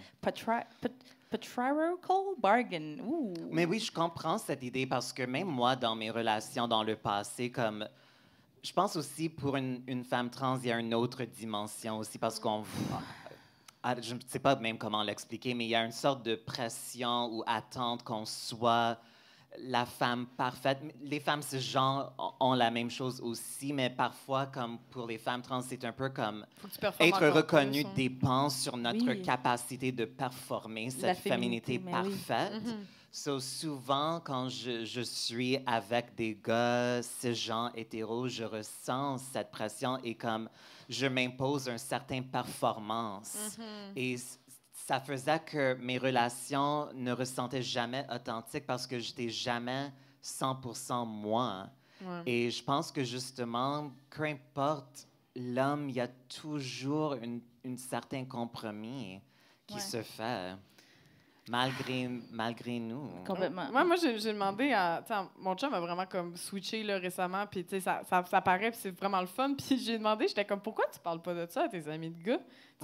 patriarchal bargain. Ooh. Mais oui, je comprends cette idée parce que même moi, dans mes relations dans le passé, comme je pense aussi pour une femme trans, il y a une autre dimension aussi parce qu'on... Je ne sais pas même comment l'expliquer, mais il y a une sorte de pression ou attente qu'on soit la femme parfaite. Les femmes cisgenres ont la même chose aussi, mais parfois, comme pour les femmes trans, c'est un peu comme être reconnu dépend sur notre capacité de performer cette féminité parfaite. Oui. So, souvent, quand je suis avec des gars cisgenres hétéros, je ressens cette pression et comme je m'impose une certaine performance. Et ça faisait que mes relations ne ressentaient jamais authentiques parce que j'étais jamais 100% moi. Ouais. Et je pense que justement, peu importe l'homme, il y a toujours un certain compromis qui se fait. Malgré nous. Complètement. Moi j'ai demandé à... Mon chum a vraiment comme switché là, récemment, puis ça paraît, puis c'est vraiment le fun. Puis j'ai demandé, j'étais comme, pourquoi tu parles pas de ça à tes amis de gars?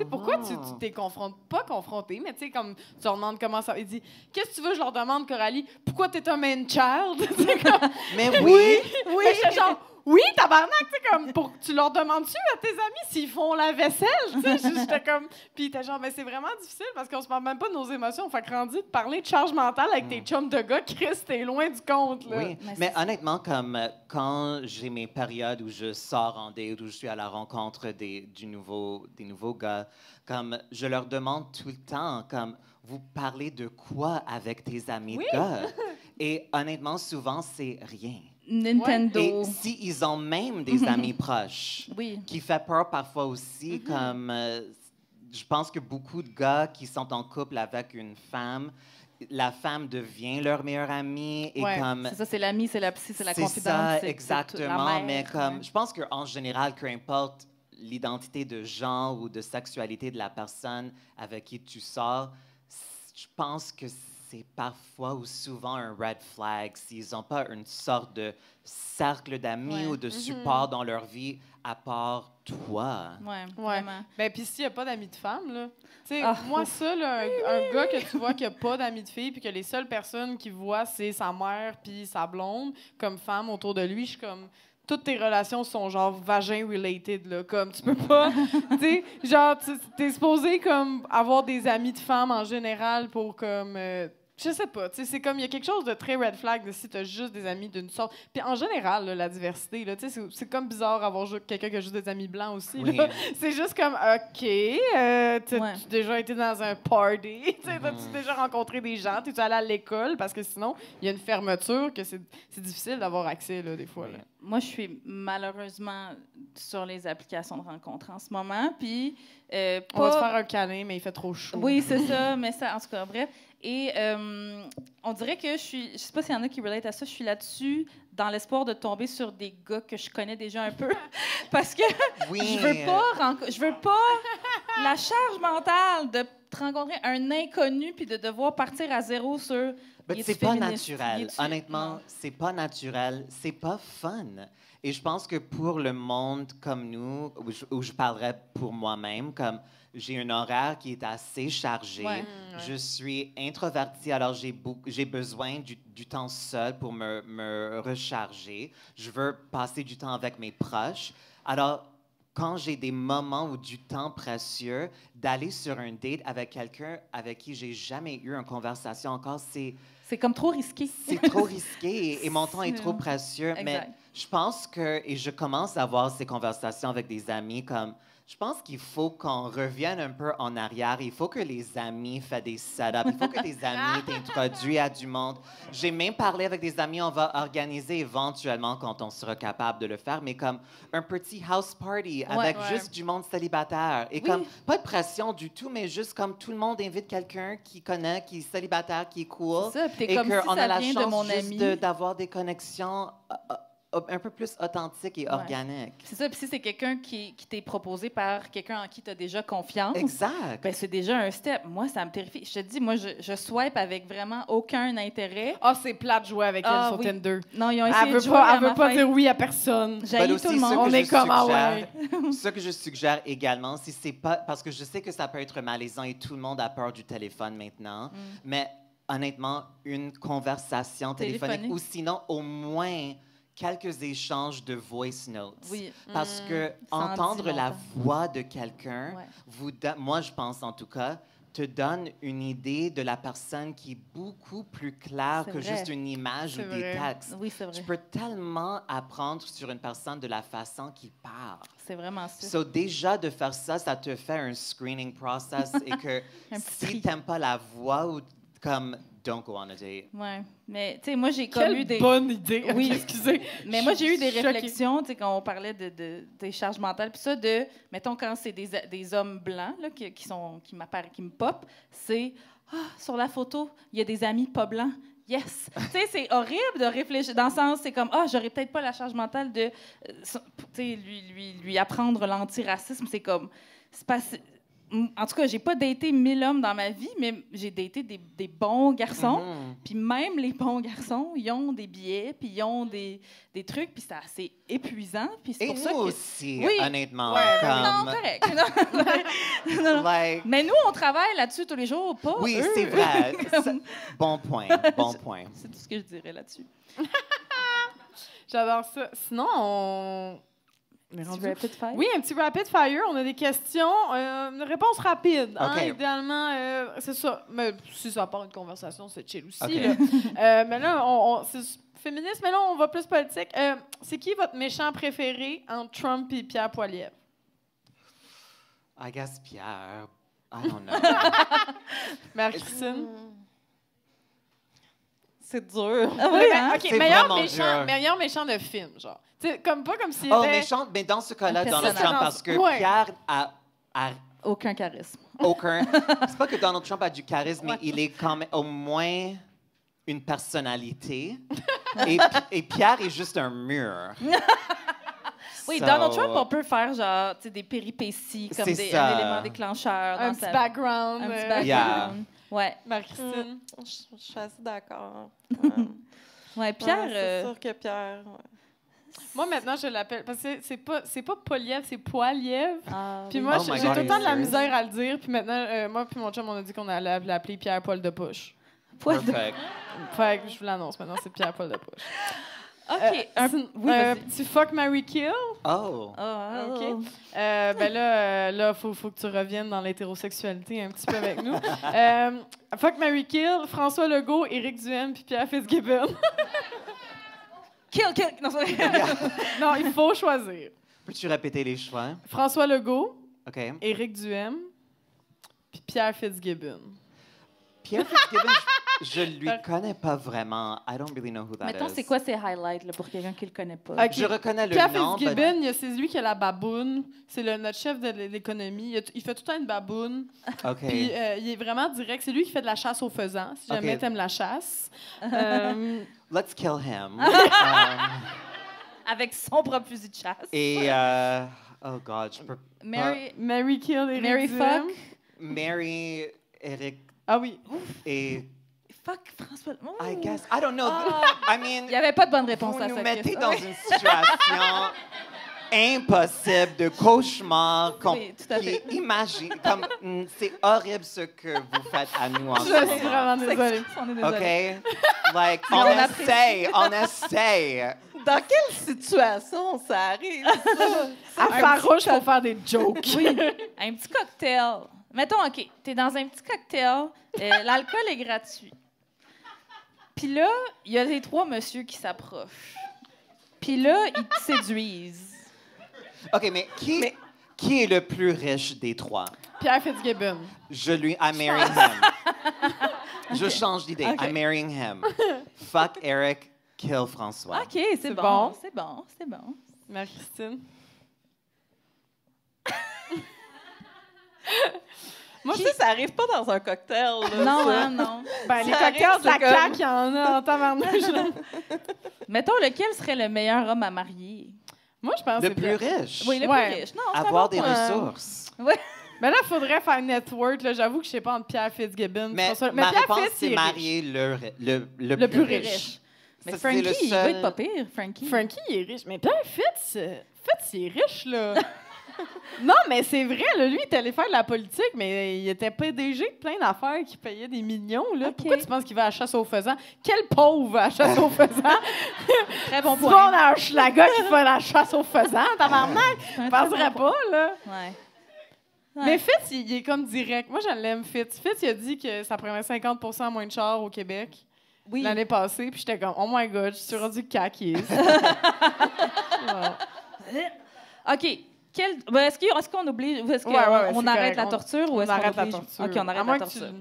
Pourquoi tu t'es pas confronté, mais tu sais, comme tu leur demandes comment ça... Il dit, qu'est-ce que tu veux, je leur demande, Coralie, pourquoi t'es un man child? Comme... Mais oui! Oui! J'étais genre... Oui, tabarnak, tu sais, comme, tu leur demandes-tu à tes amis s'ils font la vaisselle, tu sais, j'étais comme, puis t'es genre, mais c'est vraiment difficile parce qu'on se parle même pas de nos émotions, fait que rendu de parler de charge mentale avec tes chums de gars, Chris, t'es loin du compte, là. Oui, mais honnêtement, comme, quand j'ai mes périodes où je sors en date, où je suis à la rencontre des nouveaux gars, comme, je leur demande tout le temps, comme, vous parlez de quoi avec tes amis de gars? Et honnêtement, souvent, c'est rien. Nintendo. Et s'ils ont même des amis proches, qui fait peur parfois aussi, comme je pense que beaucoup de gars qui sont en couple avec une femme, la femme devient leur meilleure amie. Et comme, c'est ça, c'est l'amie, c'est la psy, c'est la confidente. C'est ça, exactement. Mais comme, je pense qu'en général, peu importe l'identité de genre ou de sexualité de la personne avec qui tu sors, je pense que c'est parfois ou souvent un red flag s'ils n'ont pas une sorte de cercle d'amis ou de support dans leur vie à part toi. Oui, vraiment. Ben, puis s'il n'y a pas d'amis de femmes, là, tu sais, moi, ça, là, un gars que tu vois qui n'a pas d'amis de filles puis que les seules personnes qu'il voit, c'est sa mère puis sa blonde comme femme autour de lui, je suis comme... Toutes tes relations sont genre vagin-related, là. Comme, tu peux pas... tu sais, genre, t'es supposé, comme, avoir des amis de femmes en général pour, comme... je sais pas, tu sais, c'est comme, il y a quelque chose de très red flag de si t'as juste des amis d'une sorte. Puis en général, là, la diversité, là, tu sais, c'est comme bizarre d'avoir quelqu'un qui a juste des amis blancs aussi, là. C'est juste comme, OK, t'as-tu déjà été dans un party? T'as-tu déjà rencontré des gens? T'es-tu allé à l'école? Parce que sinon, il y a une fermeture que c'est difficile d'avoir accès, là, des fois, là. Moi, je suis malheureusement sur les applications de rencontres en ce moment, puis... On va se faire un câlin, mais il fait trop chaud. Oui, c'est ça, mais ça, en tout cas, bref. Et on dirait que je sais pas s'il y en a qui relate à ça, je suis là-dessus dans l'espoir de tomber sur des gars que je connais déjà un peu, parce que je veux pas la charge mentale de te rencontrer un inconnu puis de devoir partir à zéro sur... C'est pas naturel. Honnêtement, c'est pas naturel. C'est pas fun. Et je pense que pour le monde comme nous, où je parlerais pour moi-même, comme j'ai un horaire qui est assez chargé, je suis introvertie, alors j'ai besoin du temps seul pour me recharger. Je veux passer du temps avec mes proches. Alors, quand j'ai des moments ou du temps précieux, d'aller sur un date avec quelqu'un avec qui j'ai jamais eu une conversation encore, c'est comme trop risqué. C'est trop risqué et mon temps est trop précieux. Exact. Mais je pense que, et je commence à avoir ces conversations avec des amis, comme, je pense qu'il faut qu'on revienne un peu en arrière. Il faut que les amis fassent des setups. Il faut que tes amis t'introduisent à du monde. J'ai même parlé avec des amis, on va organiser éventuellement quand on sera capable de le faire, mais comme un petit house party avec juste du monde célibataire. Et comme, pas de pression du tout, mais juste comme tout le monde invite quelqu'un qui connaît, qui est célibataire, qui est cool. C'est ça, et comme qu'on si a la vient de mon chance ami. D'avoir des connexions un peu plus authentique et organique. C'est ça, puis si c'est quelqu'un qui t'est proposé par quelqu'un en qui tu as déjà confiance, exact. Ben c'est déjà un step. Moi, ça me terrifie. Je te dis, moi, je swipe avec vraiment aucun intérêt. Ah, c'est plate de jouer avec elle sur Tinder. Non, ils ont essayé de jouer elle veut pas dire oui à personne. J'haïs tout le monde. On est comme Ce que je suggère également, si c'est pas... Parce que je sais que ça peut être malaisant et tout le monde a peur du téléphone maintenant, mais honnêtement, une conversation téléphonique ou sinon, au moins... quelques échanges de voice notes. Oui. Parce que entendre la voix de quelqu'un, moi, je pense en tout cas, te donne une idée de la personne qui est beaucoup plus claire que juste une image ou des textes. Oui, c'est vrai. Tu peux tellement apprendre sur une personne de la façon qu'il parle. C'est vraiment ça. So, déjà, de faire ça, ça te fait un screening process et que si tu n'aimes pas la voix ou comme... Don't go on a date. Oui. Mais, tu sais, moi, j'ai comme eu des... bonne idée. Oui. Excusez. Mais moi, j'ai eu des réflexions, tu sais, quand on parlait des charges mentales, puis ça, mettons, quand c'est des hommes blancs, là, qui me popent, c'est, sur la photo, il y a des amis pas blancs. Yes! Tu sais, c'est horrible de réfléchir. Dans le sens, c'est comme, j'aurais peut-être pas la charge mentale de, tu sais, lui apprendre l'antiracisme. C'est comme, c'est pas... En tout cas, j'ai pas daté 1000 hommes dans ma vie, mais j'ai daté des bons garçons. Puis même les bons garçons, ils ont des billets, puis ils ont des trucs, puis c'est assez épuisant. Puis c'est pour ça que... aussi, honnêtement. Non, correct. Non. Mais nous, on travaille là-dessus tous les jours, pas oui, eux. c'est vrai. Bon point. C'est tout ce que je dirais là-dessus. J'adore ça. Sinon, on... Rapid fire? Oui, un petit rapid fire. On a des questions. Une réponse rapide. Okay. Idéalement, c'est ça. Mais si ça part une conversation, c'est chill aussi. Okay. Là. Mais là, c'est féministe, mais là, on va plus politique. C'est qui votre méchant préféré entre Trump et Pierre Poilievre? I guess Pierre. I don't know. Marie-Christine? C'est dur. Oui, hein? OK, meilleur méchant de film, genre. T'sais, pas comme s'il était... méchant, mais dans ce cas-là, Donald Trump, parce que Pierre a aucun charisme. C'est pas que Donald Trump a du charisme, mais il est quand même au moins une personnalité. et Pierre est juste un mur. Oui, Donald Trump, on peut faire genre des péripéties, comme un élément déclencheur. Un petit background. Un petit background. Ouais. Marie-Christine? Je suis assez d'accord. Ouais, Pierre... c'est sûr que Pierre... Moi, maintenant, je l'appelle... Parce que c'est pas Poilievre, c'est Poilievre. Puis moi, j'ai tout le temps de la misère à le dire. Puis maintenant, moi puis mon chum, on a dit qu'on allait l'appeler Pierre Paul de Poche. Perfect. Fait que je vous l'annonce maintenant, c'est Pierre Paul de Poche. OK. Petit fuck, marry, kill. OK. Ben là, faut que tu reviennes dans l'hétérosexualité un petit peu avec nous. Fuck, marry, kill, François Legault, Éric Duhaime puis Pierre Fitzgibbon. Kill. Non, il faut choisir. Peux-tu répéter les choix? François Legault, OK. Éric Duhaime puis Pierre Fitzgibbon. Pierre Fitzgibbon, je lui connais pas vraiment. I don't really know who that Mettons, is. c'est quoi ses highlights là, pour quelqu'un qui le connaît pas? Okay. Je reconnais le Pierre nom. Fitzgibbon, c'est lui qui a la baboune. C'est notre chef de l'économie. Il fait tout le temps une baboune. OK. Puis il est vraiment direct. C'est lui qui fait de la chasse aux faisans, si jamais t'aimes la chasse. Let's kill him. Avec son propre fusil de chasse. Et, oh God, je peux Mary kill Éric Mary Duhaime. fuck. Mary, Éric. Ah oui. Et... Fuck François. I guess. I don't know. I mean... Il n'y avait pas de bonne réponse à ça. Vous nous mettez dans une situation impossible, de cauchemar. Oui, tout à fait. Imagine, comme, c'est horrible ce que vous faites à nous en ce Je suis vraiment désolée. On est désolé. OK? Like, on essaye. Dans quelle situation ça arrive? À Farouche pour faire des jokes. Oui, un petit cocktail. Mettons, OK, t'es dans un petit cocktail, l'alcool est gratuit. Puis là, il y a les 3 messieurs qui s'approchent. Puis là, ils te séduisent. OK, mais qui est le plus riche des 3? Pierre Fitzgibbon. I'm marrying him. Okay. Je change d'idée. Okay. I'm marrying him. Fuck Eric, kill François. OK, c'est bon. C'est bon. Marie-Christine. Moi, je sais, ça arrive pas dans un cocktail. Là, non, hein, non. Ben, les cocktails de la CAQ, il y en a en tabarnouche. Mettons, lequel serait le meilleur homme à marier? Moi, je pense le plus riche. Oui, le plus riche. Non, avoir des ressources. Oui. Mais là, il faudrait faire network. J'avoue que je sais pas entre Pierre Fitzgibbon. Mais Pierre réponse, Fitz, c'est marier le plus riche. Mais Frankie, il doit être pas pire, Frankie, il est riche. Mais Pierre Fitz, il est riche, là. Non, mais c'est vrai, là, lui, il était allé faire de la politique, mais il était PDG de plein d'affaires qui payaient des millions. Là. Okay. Pourquoi tu penses qu'il va à la chasse aux faisans? Quel pauvre à la chasse aux faisans? Très bon point. Tu vas dans la gars qui fait la chasse aux faisans, tabarnak? Je penserais pas, là. Ouais. Mais Fitz, il est comme direct. Moi, je l'aime, Fitz. Fitz, il a dit que ça prenait 50 % moins de chars au Québec l'année passée. Puis j'étais comme, oh my God, je suis rendu caquiste. OK. Est-ce qu'on oublie... Est-ce qu'on arrête la torture ou est-ce qu'on arrête la torture? OK, on arrête la torture.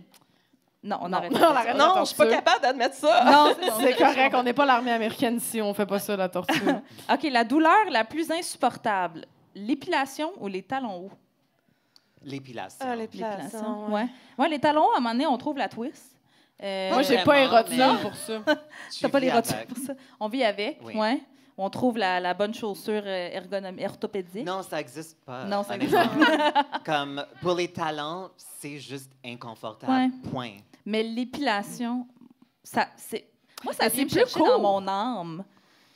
Non, on arrête la torture. Non, je suis pas capable d'admettre ça. Non, c'est correct. On n'est pas l'armée américaine ici. On fait pas ça, la torture. OK, la douleur la plus insupportable, l'épilation ou les talons hauts? L'épilation. Ah, l'épilation, ouais, les talons hauts, à un moment donné, on trouve la twist. Moi, j'ai pas les rotules pour ça. T'as pas les rotules pour ça? On vit avec, ouais. On trouve la bonne chaussure orthopédique. Non, ça n'existe pas. Non, ça n'existe pas. Comme pour les talons, c'est juste inconfortable. Point. Mais l'épilation, ça vient me chercher dans mon âme.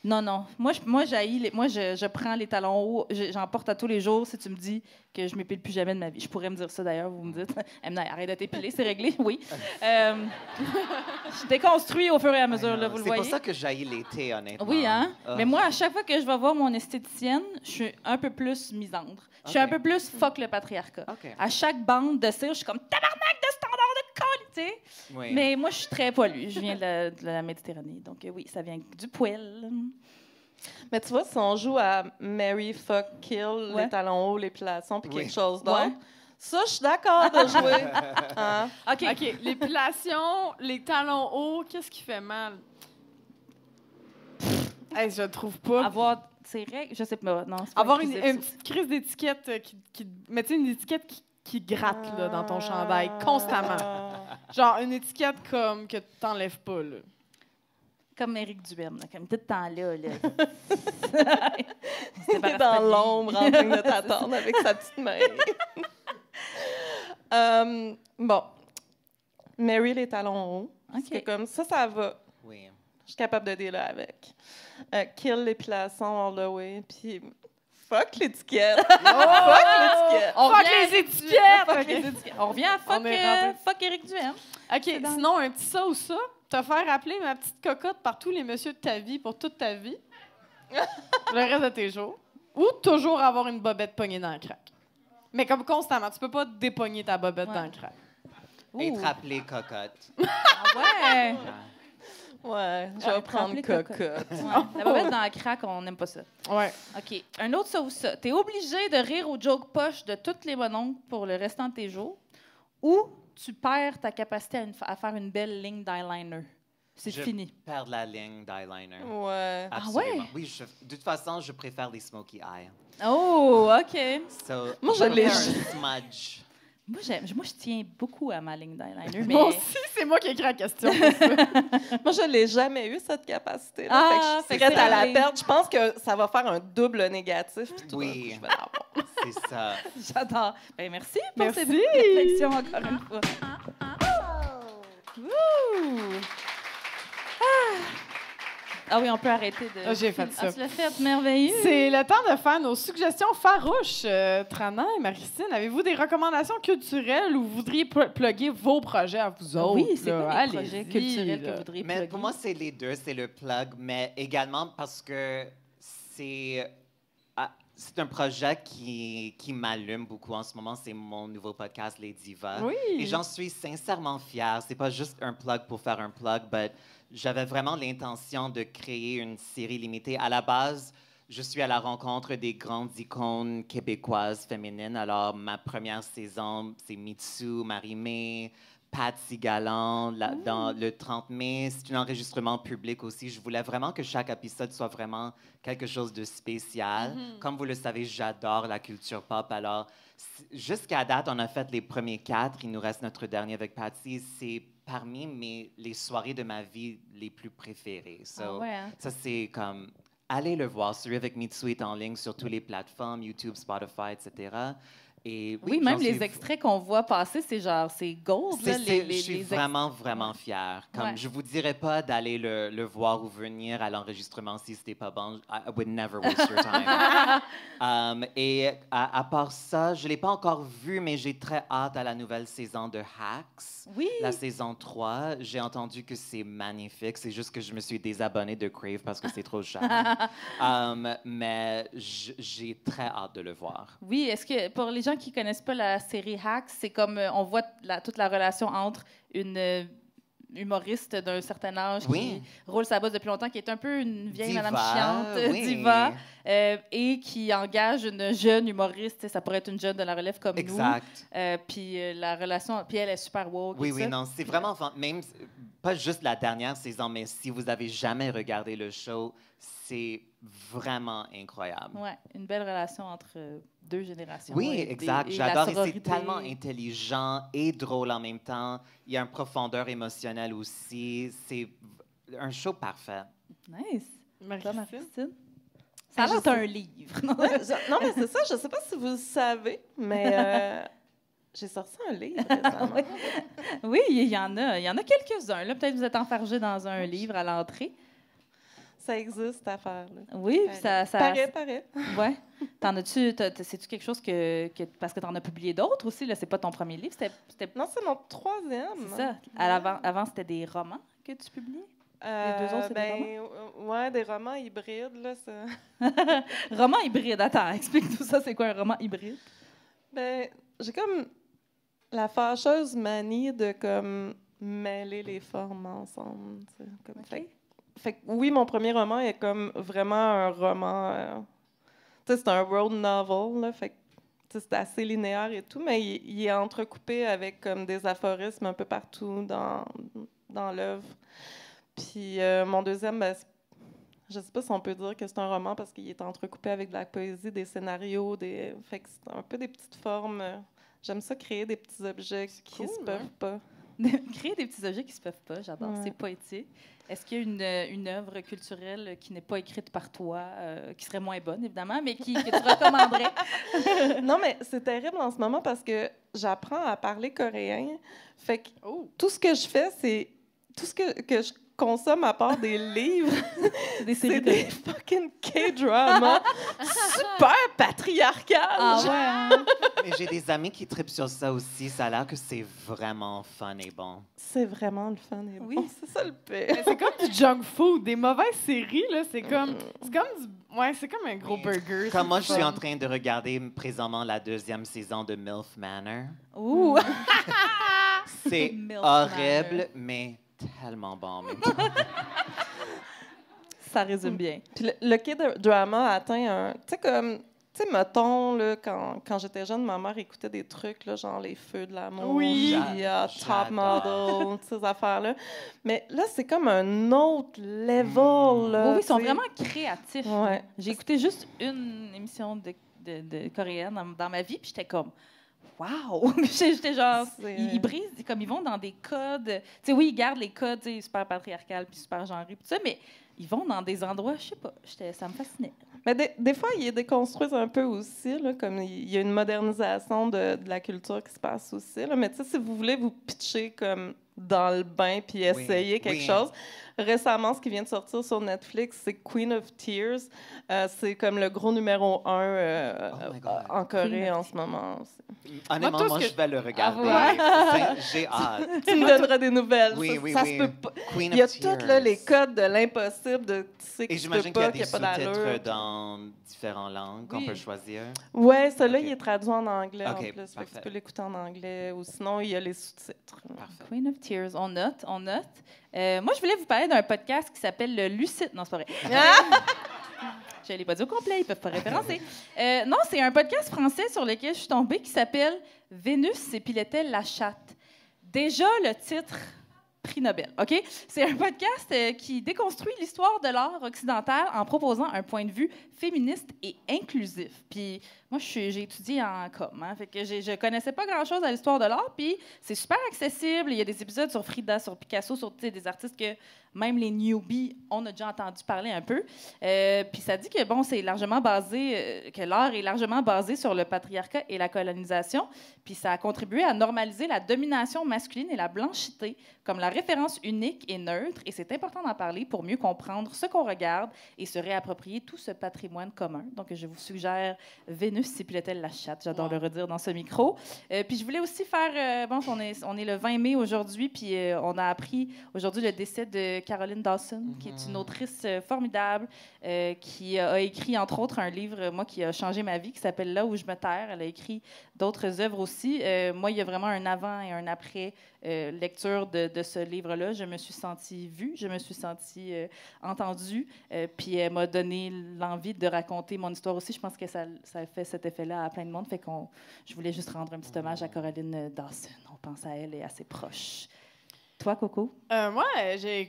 Non. Moi, je prends les talons hauts, j'en porte à tous les jours si tu me dis que je m'épile plus jamais de ma vie. Je pourrais me dire ça d'ailleurs, vous me dites. Arrête de t'épiler, c'est réglé, oui. Je déconstruis au fur et à mesure, là, vous le voyez. C'est pour ça que j'haïs l'été, honnêtement. Oui, hein? Mais moi, à chaque fois que je vais voir mon esthéticienne, je suis un peu plus misandre. Je suis un peu plus fuck le patriarcat. À chaque bande de cire, je suis comme tabarnak de standard de qualité. Oui. Mais moi, je suis très poilue. Je viens de la Méditerranée. Donc, oui, ça vient du poil. Mais tu vois, si on joue à Marry, Fuck, Kill, les talons hauts, l'épilation, puis quelque chose d'autre, ça, je suis d'accord de jouer. Hein? OK. L'épilation, les talons hauts, qu'est-ce qui fait mal? Je ne trouve pas. Avoir... C'est vrai, je sais pas. Non, avoir une petite crise d'étiquette mais tu sais, une étiquette qui gratte là, dans ton chandail constamment. Genre une étiquette comme que tu t'enlèves pas là. Comme Éric Duhem, là, comme tout le temps là. Il est dans l'ombre en train de t'attendre avec sa petite main. Bon. Mary les talons hauts. Okay. Comme ça va. Oui. Je suis capable de dealer avec. Kill l'épilation all the way. Puis fuck l'étiquette. Fuck l'étiquette. Fuck les étiquettes. On revient à fuck Éric Duhem. OK, sinon, un petit ça ou ça. Te faire appeler ma petite cocotte par tous les messieurs de ta vie pour toute ta vie. Le reste de tes jours. Ou toujours avoir une bobette pognée dans le crack. Mais comme constamment. Tu peux pas dépogner ta bobette dans le crack. Être appelée cocotte. Ouais. Ouais, je vais prendre cocotte. La bobette dans le crack, on n'aime pas ça. Ouais. OK. Un autre ça ou ça. T'es obligé de rire aux jokes poches de toutes les mononcles pour le restant de tes jours. Ou tu perds ta capacité à faire une belle ligne d'eyeliner. C'est fini. Je perds la ligne d'eyeliner. Ouais. Absolument. Ah ouais? Oui, de toute façon, je préfère les smoky eyes. Oh, OK. Moi, je l'ai smudge. Moi, je tiens beaucoup à ma ligne d'eyeliner. Mais... Moi aussi, c'est moi qui ai écrit la question. Moi, je l'ai jamais eu, cette capacité-là. Ah, fait que je suis prête à la perdre. Je pense que ça va faire un double négatif. Oui, c'est ça. J'adore. Ben, merci pour cette réflexion encore une fois. Ah oui, on peut arrêter de... J'ai fait ça. Tu l'as fait, merveilleux. C'est le temps de faire nos suggestions farouches. Trana et Marie-Christine, avez-vous des recommandations culturelles ou vous voudriez plugger vos projets à vous autres? Oui, c'est quoi les projets culturels que vous voudriez plugger? Mais pour moi, c'est les deux. C'est le plug, mais également parce que c'est un projet qui m'allume beaucoup en ce moment. C'est mon nouveau podcast, Les Divas. Oui. Et j'en suis sincèrement fière. C'est pas juste un plug pour faire un plug, mais j'avais vraiment l'intention de créer une série limitée. À la base, je suis à la rencontre des grandes icônes québécoises féminines. Alors, ma première saison, c'est Mitsou, Marie-Mé, Patsy Galland dans le 30 mai. C'est un enregistrement public aussi. Je voulais vraiment que chaque épisode soit vraiment quelque chose de spécial. Comme vous le savez, j'adore la culture pop. Alors, jusqu'à date, on a fait les premiers 4. Il nous reste notre dernier avec Patsy. C'est parmi les soirées de ma vie les plus préférées. So, ça, c'est comme... Allez le voir. Celui avec Mitsu est en ligne sur toutes les plateformes, YouTube, Spotify, etc. Et oui, même les extraits qu'on voit passer, c'est gold. Je suis vraiment, vraiment fière. Comme je vous dirais pas d'aller le voir ou venir à l'enregistrement si c'était pas bon. I would never waste your time. Et à part ça, je l'ai pas encore vu, mais j'ai très hâte à la nouvelle saison de Hacks. Oui. La saison 3. J'ai entendu que c'est magnifique. C'est juste que je me suis désabonnée de Crave parce que c'est trop cher. Mais j'ai très hâte de le voir. Oui, est-ce que pour les gens qui connaissent pas la série Hacks, c'est comme on voit toute la relation entre une humoriste d'un certain âge qui roule sa bosse depuis longtemps, qui est un peu une vieille madame chiante, diva, et qui engage une jeune humoriste. Ça pourrait être une jeune de la relève comme nous. Puis la relation, puis elle est super woke. Oui, non, c'est vraiment... Même pas juste la dernière saison, mais si vous avez jamais regardé le show, c'est vraiment incroyable. Oui, une belle relation entre deux générations. Oui, exact. J'adore. C'est tellement intelligent et drôle en même temps. Il y a une profondeur émotionnelle aussi. C'est un show parfait. Nice. Marie-Christine. Ça a l'air un livre. Non, mais c'est ça. Je ne sais pas si vous le savez, mais j'ai sorti un livre récemment. Oui, il y en a. Il y en a quelques-uns. Là, peut-être que vous êtes enfargés dans un livre à l'entrée. Ça existe, cette affaire-là. Oui, ça... Paraît. Oui. C'est-tu quelque chose que... Parce que tu en as publié d'autres aussi, là? C'est pas ton premier livre? Non, c'est mon 3e. C'est ça. Avant, c'était des romans que tu publiais? Les 2 autres, c'est des romans? Oui, des romans hybrides, là, ça... Roman hybride, attends, explique-nous ça, c'est quoi un roman hybride? Ben, j'ai comme la fâcheuse manie de, comme, mêler les formes ensemble, tu sais, comme Fait que oui, mon premier roman est comme vraiment un roman... tu sais, c'est un road novel, là, fait que c'est assez linéaire et tout, mais il est entrecoupé avec comme des aphorismes un peu partout dans l'œuvre. Puis mon deuxième, ben, je sais pas si on peut dire que c'est un roman parce qu'il est entrecoupé avec de la poésie, des scénarios, fait que c'est un peu des petites formes. J'aime ça, créer des petits objets qui se peuvent pas. Créer des petits objets qui se peuvent pas, j'adore, c'est poétique. Est-ce qu'il y a une œuvre culturelle qui n'est pas écrite par toi, qui serait moins bonne, évidemment, mais que tu recommanderais? Non, mais c'est terrible en ce moment parce que j'apprends à parler coréen. Fait que tout ce que je fais, c'est... Tout ce que je consomme à part des livres, c'est des fucking K-dramas super patriarcales. Ah ouais, hein? Mais j'ai des amis qui trippent sur ça aussi. Ça a l'air que c'est vraiment fun et bon. C'est vraiment le fun et bon. C'est ça le pire. C'est comme du junk food. Des mauvaises séries, là, c'est comme un gros burger. Comme moi, je suis en train de regarder présentement la 2e saison de MILF Manor. Ouh! C'est horrible, mais tellement bon en même temps. Ça résume bien. Puis le K-drama atteint un... Tu sais, mettons, là, quand j'étais jeune, ma mère écoutait des trucs, là, genre Les Feux de l'amour, Top Model, ces affaires-là. Mais là, c'est comme un autre level. Là, oui, ils sont vraiment créatifs. Ouais. J'ai écouté juste une émission de coréenne dans ma vie, puis j'étais comme... Wow! J'étais genre... Ils brisent, comme ils vont dans des codes... Tu sais, oui, ils gardent les codes super patriarcales puis super genrés, puis ça, mais ils vont dans des endroits, je sais pas, ça me fascinait. Mais des fois, ils déconstruisent un peu aussi, là, comme il y a une modernisation de la culture qui se passe aussi. Là. Mais tu sais, si vous voulez vous pitcher comme dans le bain puis essayer quelque chose, récemment, ce qui vient de sortir sur Netflix, c'est Queen of Tears. C'est comme le gros numéro 1 en Corée en ce moment. Honnêtement, moi, je vais le regarder. J'ai hâte. Tu me donneras des nouvelles. Ça se peut pas. Il y a tous les codes de l'impossible, de tu sais que tu peux pas, qu'il n'y a pas d'allure. Et j'imagine qu'il y a des sous-titres dans différentes langues qu'on peut choisir. Oui, celui-là, il est traduit en anglais en plus. Fait que tu peux l'écouter en anglais ou sinon, il y a les sous-titres. Parfait. Queen of Tears, on note. Moi, je voulais vous parler d'un podcast qui s'appelle Le Lucide. Non, c'est pas vrai. Je ne l'ai pas dit au complet, ils ne peuvent pas référencer. Non, c'est un podcast français sur lequel je suis tombée qui s'appelle Vénus épilait-elle la chatte? Déjà, le titre... Prix Nobel, OK? C'est un podcast qui déconstruit l'histoire de l'art occidental en proposant un point de vue féministe et inclusif. Puis moi, j'ai étudié en com, hein, fait que je connaissais pas grand-chose à l'histoire de l'art, puis c'est super accessible. Il y a des épisodes sur Frida, sur Picasso, sur des artistes que même les newbies, on a déjà entendu parler un peu. Puis ça dit que, bon, c'est largement basé, que l'art est largement basé sur le patriarcat et la colonisation, puis ça a contribué à normaliser la domination masculine et la blanchité comme la référence unique et neutre, et c'est important d'en parler pour mieux comprendre ce qu'on regarde et se réapproprier tout ce patrimoine commun. Donc, je vous suggère Vénus si pilotait la chatte, j'adore le redire dans ce micro. Puis je voulais aussi faire, bon, on est le 20 mai aujourd'hui, puis on a appris aujourd'hui le décès de Caroline Dawson, qui est une autrice formidable, qui a écrit, entre autres, un livre, moi, qui a changé ma vie, qui s'appelle « Là où je me terre ». Elle a écrit d'autres œuvres aussi. Moi, il y a vraiment un avant et un après lecture de ce livre-là. Je me suis sentie vue, je me suis sentie entendue, puis elle m'a donné l'envie de raconter mon histoire aussi. Je pense que ça a fait cet effet-là à plein de monde. Fait je voulais juste rendre un petit hommage à Caroline Dawson. On pense à elle et à ses proches. Toi, Coco? Moi, j'ai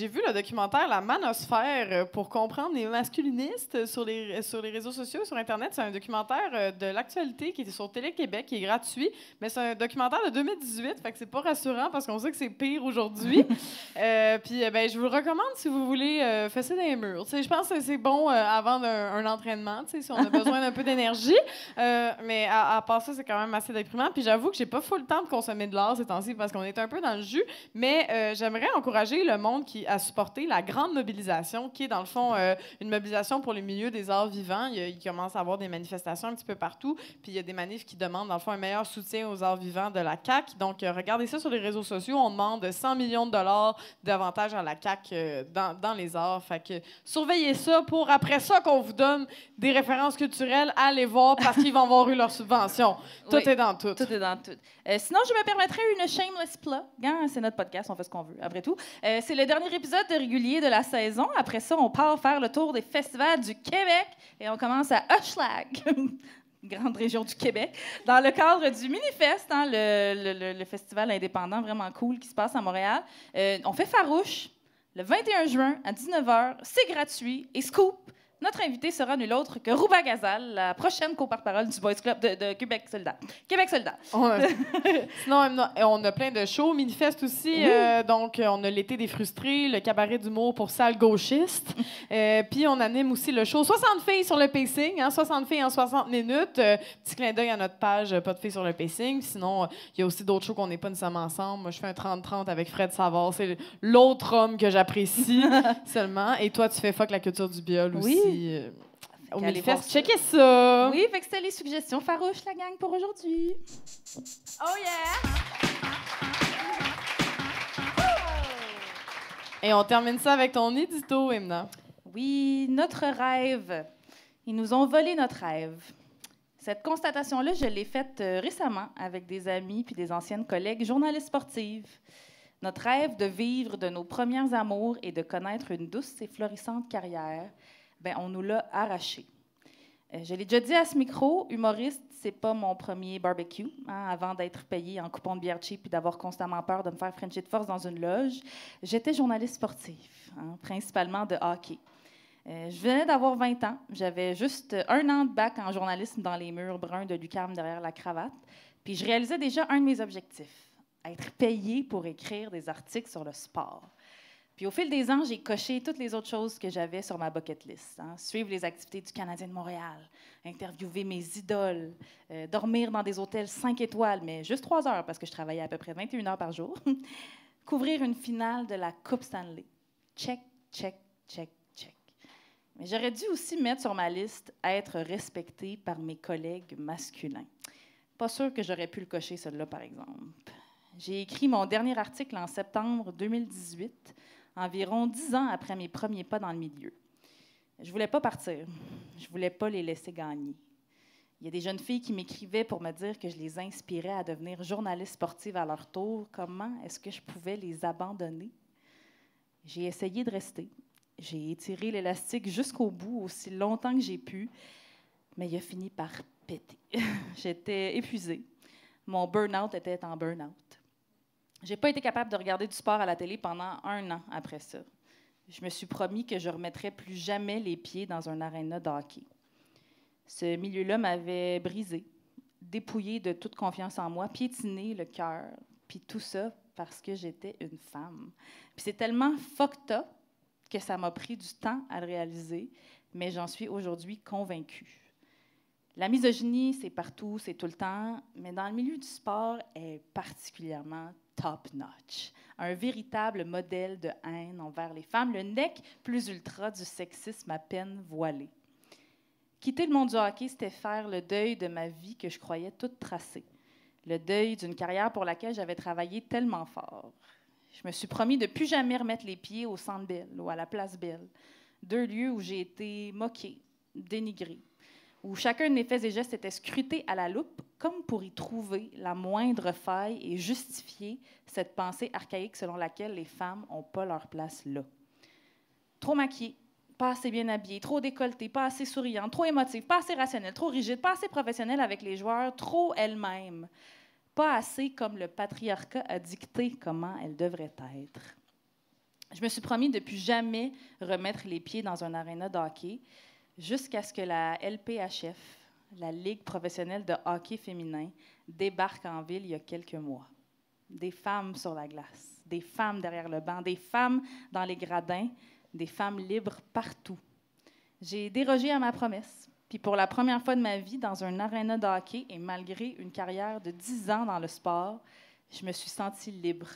vu le documentaire La Manosphère pour comprendre les masculinistes sur les réseaux sociaux, sur Internet. C'est un documentaire de l'actualité qui était sur Télé-Québec, qui est gratuit, mais c'est un documentaire de 2018, fait que c'est pas rassurant parce qu'on sait que c'est pire aujourd'hui. Puis, je vous le recommande si vous voulez fesser dans les murs. Je pense que c'est bon avant un entraînement, si on a besoin d'un peu d'énergie. Mais à part ça, c'est quand même assez déprimant. Puis j'avoue que j'ai pas full le temps de consommer de l'art ces temps-ci parce qu'on est un peu dans le jus. Mais j'aimerais encourager le monde à supporter la grande mobilisation, qui est dans le fond une mobilisation pour le milieu des arts vivants. Il commence à avoir des manifestations un petit peu partout, puis il y a des manifs qui demandent dans le fond un meilleur soutien aux arts vivants de la CAQ. Donc, regardez ça sur les réseaux sociaux. On demande 100 millions de dollars d'avantages à la CAQ dans les arts. Fait que surveillez ça pour après ça qu'on vous donne des références culturelles à aller voir parce qu'ils vont avoir eu leur subvention. Tout est dans tout. Tout est dans tout. Sinon, je me permettrais une shameless plug. C'est notre podcast, on fait ce qu'on veut, après tout. C'est le dernier épisode régulier de la saison. Après ça, on part faire le tour des festivals du Québec et on commence à Hochelag, grande région du Québec, dans le cadre du Minifest, hein, le festival indépendant vraiment cool qui se passe à Montréal. On fait Farouche le 21 juin à 19h. C'est gratuit. Et Scoop, notre invité sera nul autre que Rouba Gazal, la prochaine co-porte-parole du Boys Club de Québec Soldat. Québec Soldat. Sinon, on a plein de shows, Minifest aussi. Donc, on a l'été des frustrés, le cabaret d'humour pour salles gauchistes. Puis, on anime aussi le show 60 filles sur le pacing, 60 filles en 60 minutes. Petit clin d'œil à notre page Pas de filles sur le pacing. Sinon, il y a aussi d'autres shows qu'on n'est pas nécessairement ensemble. Moi, je fais un 30-30 avec Fred Savard. C'est l'autre homme que j'apprécie seulement. Et toi, tu fais Fuck la culture du biol aussi. Au Minifest, checkez ça! Oui, fait que c'était les suggestions farouches, la gang, pour aujourd'hui. Oh yeah! Et on termine ça avec ton édito, Emna. Oui, notre rêve. Ils nous ont volé notre rêve. Cette constatation-là, je l'ai faite récemment avec des amis puis des anciennes collègues journalistes sportives. Notre rêve de vivre de nos premiers amours et de connaître une douce et florissante carrière, on nous l'a arraché. Je l'ai déjà dit à ce micro, humoriste, c'est pas mon premier barbecue. Avant d'être payé en coupon de bière cheap et d'avoir constamment peur de me faire frencher de force dans une loge, j'étais journaliste sportif, principalement de hockey. Je venais d'avoir 20 ans. J'avais juste 1 an de bac en journalisme dans les murs bruns de l'UQAM derrière la cravate. Puis je réalisais déjà un de mes objectifs, être payé pour écrire des articles sur le sport. Puis au fil des ans, j'ai coché toutes les autres choses que j'avais sur ma bucket list. Suivre les activités du Canadien de Montréal, interviewer mes idoles, dormir dans des hôtels 5 étoiles, mais juste 3 heures parce que je travaillais à peu près 21 heures par jour. Couvrir une finale de la Coupe Stanley. Check, check, check, check. Mais j'aurais dû aussi mettre sur ma liste être respectée par mes collègues masculins. Pas sûr que j'aurais pu le cocher, celui-là, par exemple. J'ai écrit mon dernier article en septembre 2018, environ 10 ans après mes premiers pas dans le milieu. Je voulais pas partir. Je voulais pas les laisser gagner. Il y a des jeunes filles qui m'écrivaient pour me dire que je les inspirais à devenir journalistes sportives à leur tour. Comment est-ce que je pouvais les abandonner? J'ai essayé de rester. J'ai étiré l'élastique jusqu'au bout, aussi longtemps que j'ai pu, mais il a fini par péter. J'étais épuisée. Mon burn-out était en burn-out. J'ai pas été capable de regarder du sport à la télé pendant 1 an après ça. Je me suis promis que je remettrais plus jamais les pieds dans un aréna de hockey. Ce milieu-là m'avait brisé, dépouillé de toute confiance en moi, piétiné le cœur, puis tout ça parce que j'étais une femme. Puis c'est tellement fucked up que ça m'a pris du temps à le réaliser, mais j'en suis aujourd'hui convaincue. La misogynie, c'est partout, c'est tout le temps, mais dans le milieu du sport, elle est particulièrement top-notch. Un véritable modèle de haine envers les femmes, le nec plus ultra du sexisme à peine voilé. Quitter le monde du hockey, c'était faire le deuil de ma vie que je croyais toute tracée. Le deuil d'une carrière pour laquelle j'avais travaillé tellement fort. Je me suis promis de ne plus jamais remettre les pieds au Centre Bell ou à la Place Bell, 2 lieux où j'ai été moquée, dénigrée, où chacun de mes faits et gestes était scruté à la loupe, comme pour y trouver la moindre faille et justifier cette pensée archaïque selon laquelle les femmes n'ont pas leur place là. Trop maquillée, pas assez bien habillée, trop décolletée, pas assez souriante, trop émotive, pas assez rationnelle, trop rigide, pas assez professionnelle avec les joueurs, trop elle-même, pas assez comme le patriarcat a dicté comment elle devrait être. Je me suis promis de ne plus jamais remettre les pieds dans un aréna de hockey jusqu'à ce que la LPHF, la Ligue professionnelle de hockey féminin, débarque en ville il y a quelques mois. Des femmes sur la glace, des femmes derrière le banc, des femmes dans les gradins, des femmes libres partout. J'ai dérogé à ma promesse. Puis pour la première fois de ma vie, dans un aréna de hockey, et malgré une carrière de 10 ans dans le sport, je me suis sentie libre.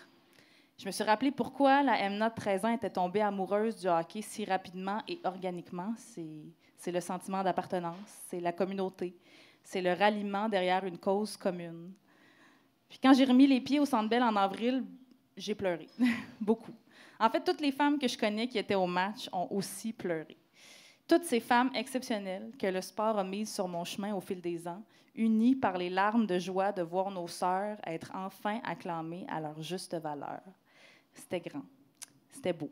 Je me suis rappelé pourquoi la Emna de 13 ans était tombée amoureuse du hockey si rapidement et organiquement. C'est le sentiment d'appartenance, c'est la communauté, c'est le ralliement derrière une cause commune. Puis quand j'ai remis les pieds au Centre Bell en avril, j'ai pleuré, beaucoup. En fait, toutes les femmes que je connais qui étaient au match ont aussi pleuré. Toutes ces femmes exceptionnelles que le sport a mises sur mon chemin au fil des ans, unies par les larmes de joie de voir nos sœurs être enfin acclamées à leur juste valeur. C'était grand, c'était beau.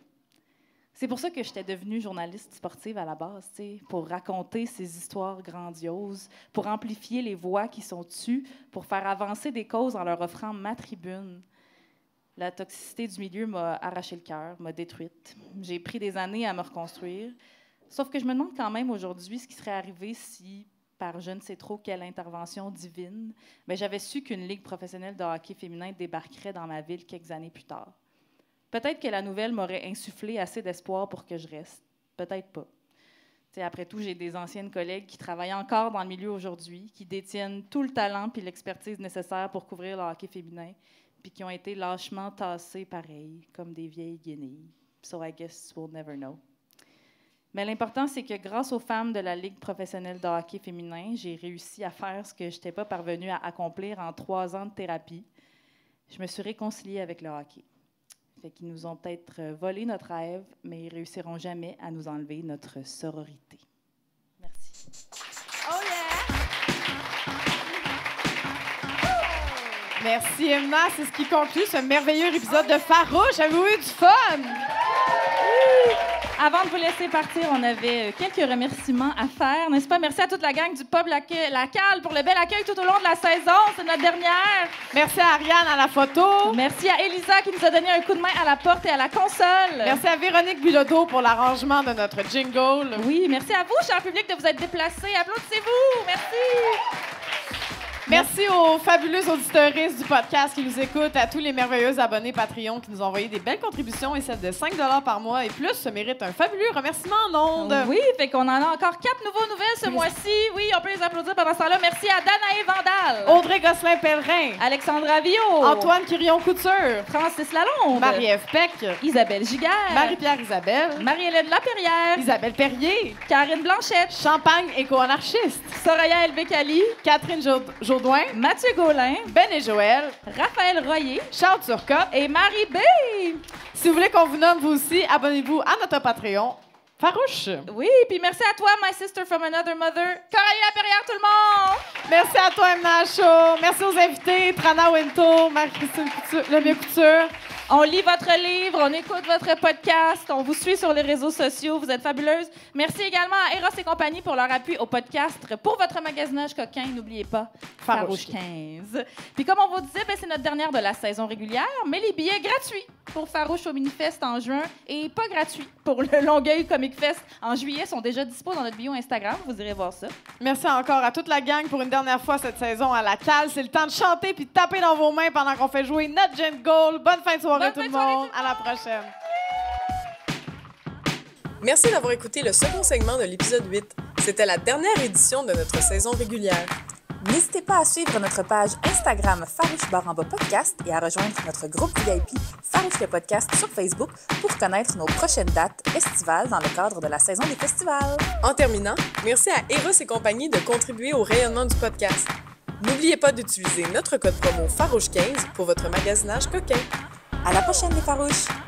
C'est pour ça que j'étais devenue journaliste sportive à la base, pour raconter ces histoires grandioses, pour amplifier les voix qui sont tues, pour faire avancer des causes en leur offrant ma tribune. La toxicité du milieu m'a arraché le cœur, m'a détruite. J'ai pris des années à me reconstruire. Sauf que je me demande quand même aujourd'hui ce qui serait arrivé si, par je ne sais trop quelle intervention divine, mais j'avais su qu'une ligue professionnelle de hockey féminin débarquerait dans ma ville quelques années plus tard. Peut-être que la nouvelle m'aurait insufflé assez d'espoir pour que je reste. Peut-être pas. Après tout, j'ai des anciennes collègues qui travaillent encore dans le milieu aujourd'hui, qui détiennent tout le talent et l'expertise nécessaires pour couvrir le hockey féminin, puis qui ont été lâchement tassées pareil, comme des vieilles guenilles. So I guess we'll never know. Mais l'important, c'est que grâce aux femmes de la Ligue professionnelle de hockey féminin, j'ai réussi à faire ce que je n'étais pas parvenue à accomplir en 3 ans de thérapie. Je me suis réconciliée avec le hockey. Fait qu'ils nous ont peut-être volé notre rêve, mais ils ne réussiront jamais à nous enlever notre sororité. Merci. Oh yeah! Merci, Emma. C'est ce qui conclut ce merveilleux épisode de Farouche. Avez-vous eu du fun? Avant de vous laisser partir, on avait quelques remerciements à faire, n'est-ce pas? Merci à toute la gang du pub La Cale pour le bel accueil tout au long de la saison. C'est notre dernière. Merci à Ariane à la photo. Merci à Elisa qui nous a donné un coup de main à la porte et à la console. Merci à Véronique Bilodeau pour l'arrangement de notre jingle. Oui, merci à vous, cher public, de vous être déplacés. Applaudissez-vous. Merci. Merci aux fabuleux auditeuristes du podcast qui nous écoutent, à tous les merveilleux abonnés Patreon qui nous ont envoyé des belles contributions et celles de 5 $ par mois et plus se méritent un fabuleux remerciement en ondes. Oui, fait qu'on en a encore 4 nouveaux nouvelles ce mois-ci. Oui, on peut les applaudir pendant ce temps-là. Merci à Danae Vandal, Audrey Gosselin-Pellerin, Alexandra Villot, Antoine Quirion-Couture, Francis Lalonde, Marie-Ève Peck, Isabelle Giguère, Marie-Pierre Isabelle, Marie-Hélène Laperrière, Isabelle Perrier, Karine Blanchette, Champagne éco-anarchiste, Soraya Elbekali, Catherine Jourdouin, Mathieu Gaulin, Ben et Joël, Raphaël Royer, Charles Turcotte et Marie B. Si vous voulez qu'on vous nomme vous aussi, abonnez-vous à notre Patreon. Farouche. Oui, puis merci à toi, My Sister from Another Mother, Coralie Laperrière, tout le monde. Merci à toi, Emna Chaud. Merci aux invités, Trana Winto, Marie-Christine Lemay Couture. On lit votre livre, on écoute votre podcast, on vous suit sur les réseaux sociaux. Vous êtes fabuleuses. Merci également à Eros et compagnie pour leur appui au podcast. Pour votre magasinage coquin, n'oubliez pas, Farouche 15. Puis comme on vous disait, c'est notre dernière de la saison régulière, mais les billets gratuits pour Farouche au Minifest en juin et pas gratuits pour le Longueuil Comic Fest en juillet sont déjà dispo dans notre bio Instagram. Vous irez voir ça. Merci encore à toute la gang pour une dernière fois cette saison à la cale. C'est le temps de chanter puis de taper dans vos mains pendant qu'on fait jouer notre Gen Gold. Bonne fin de soirée tout le monde. À la prochaine. Merci d'avoir écouté le second segment de l'épisode 8. C'était la dernière édition de notre saison régulière. N'hésitez pas à suivre notre page Instagram Farouche Podcast et à rejoindre notre groupe VIP Farouche le Podcast sur Facebook pour connaître nos prochaines dates estivales dans le cadre de la saison des festivals. En terminant, merci à Eros et compagnie de contribuer au rayonnement du podcast. N'oubliez pas d'utiliser notre code promo Farouche15 pour votre magasinage coquin. À la prochaine les Farouches!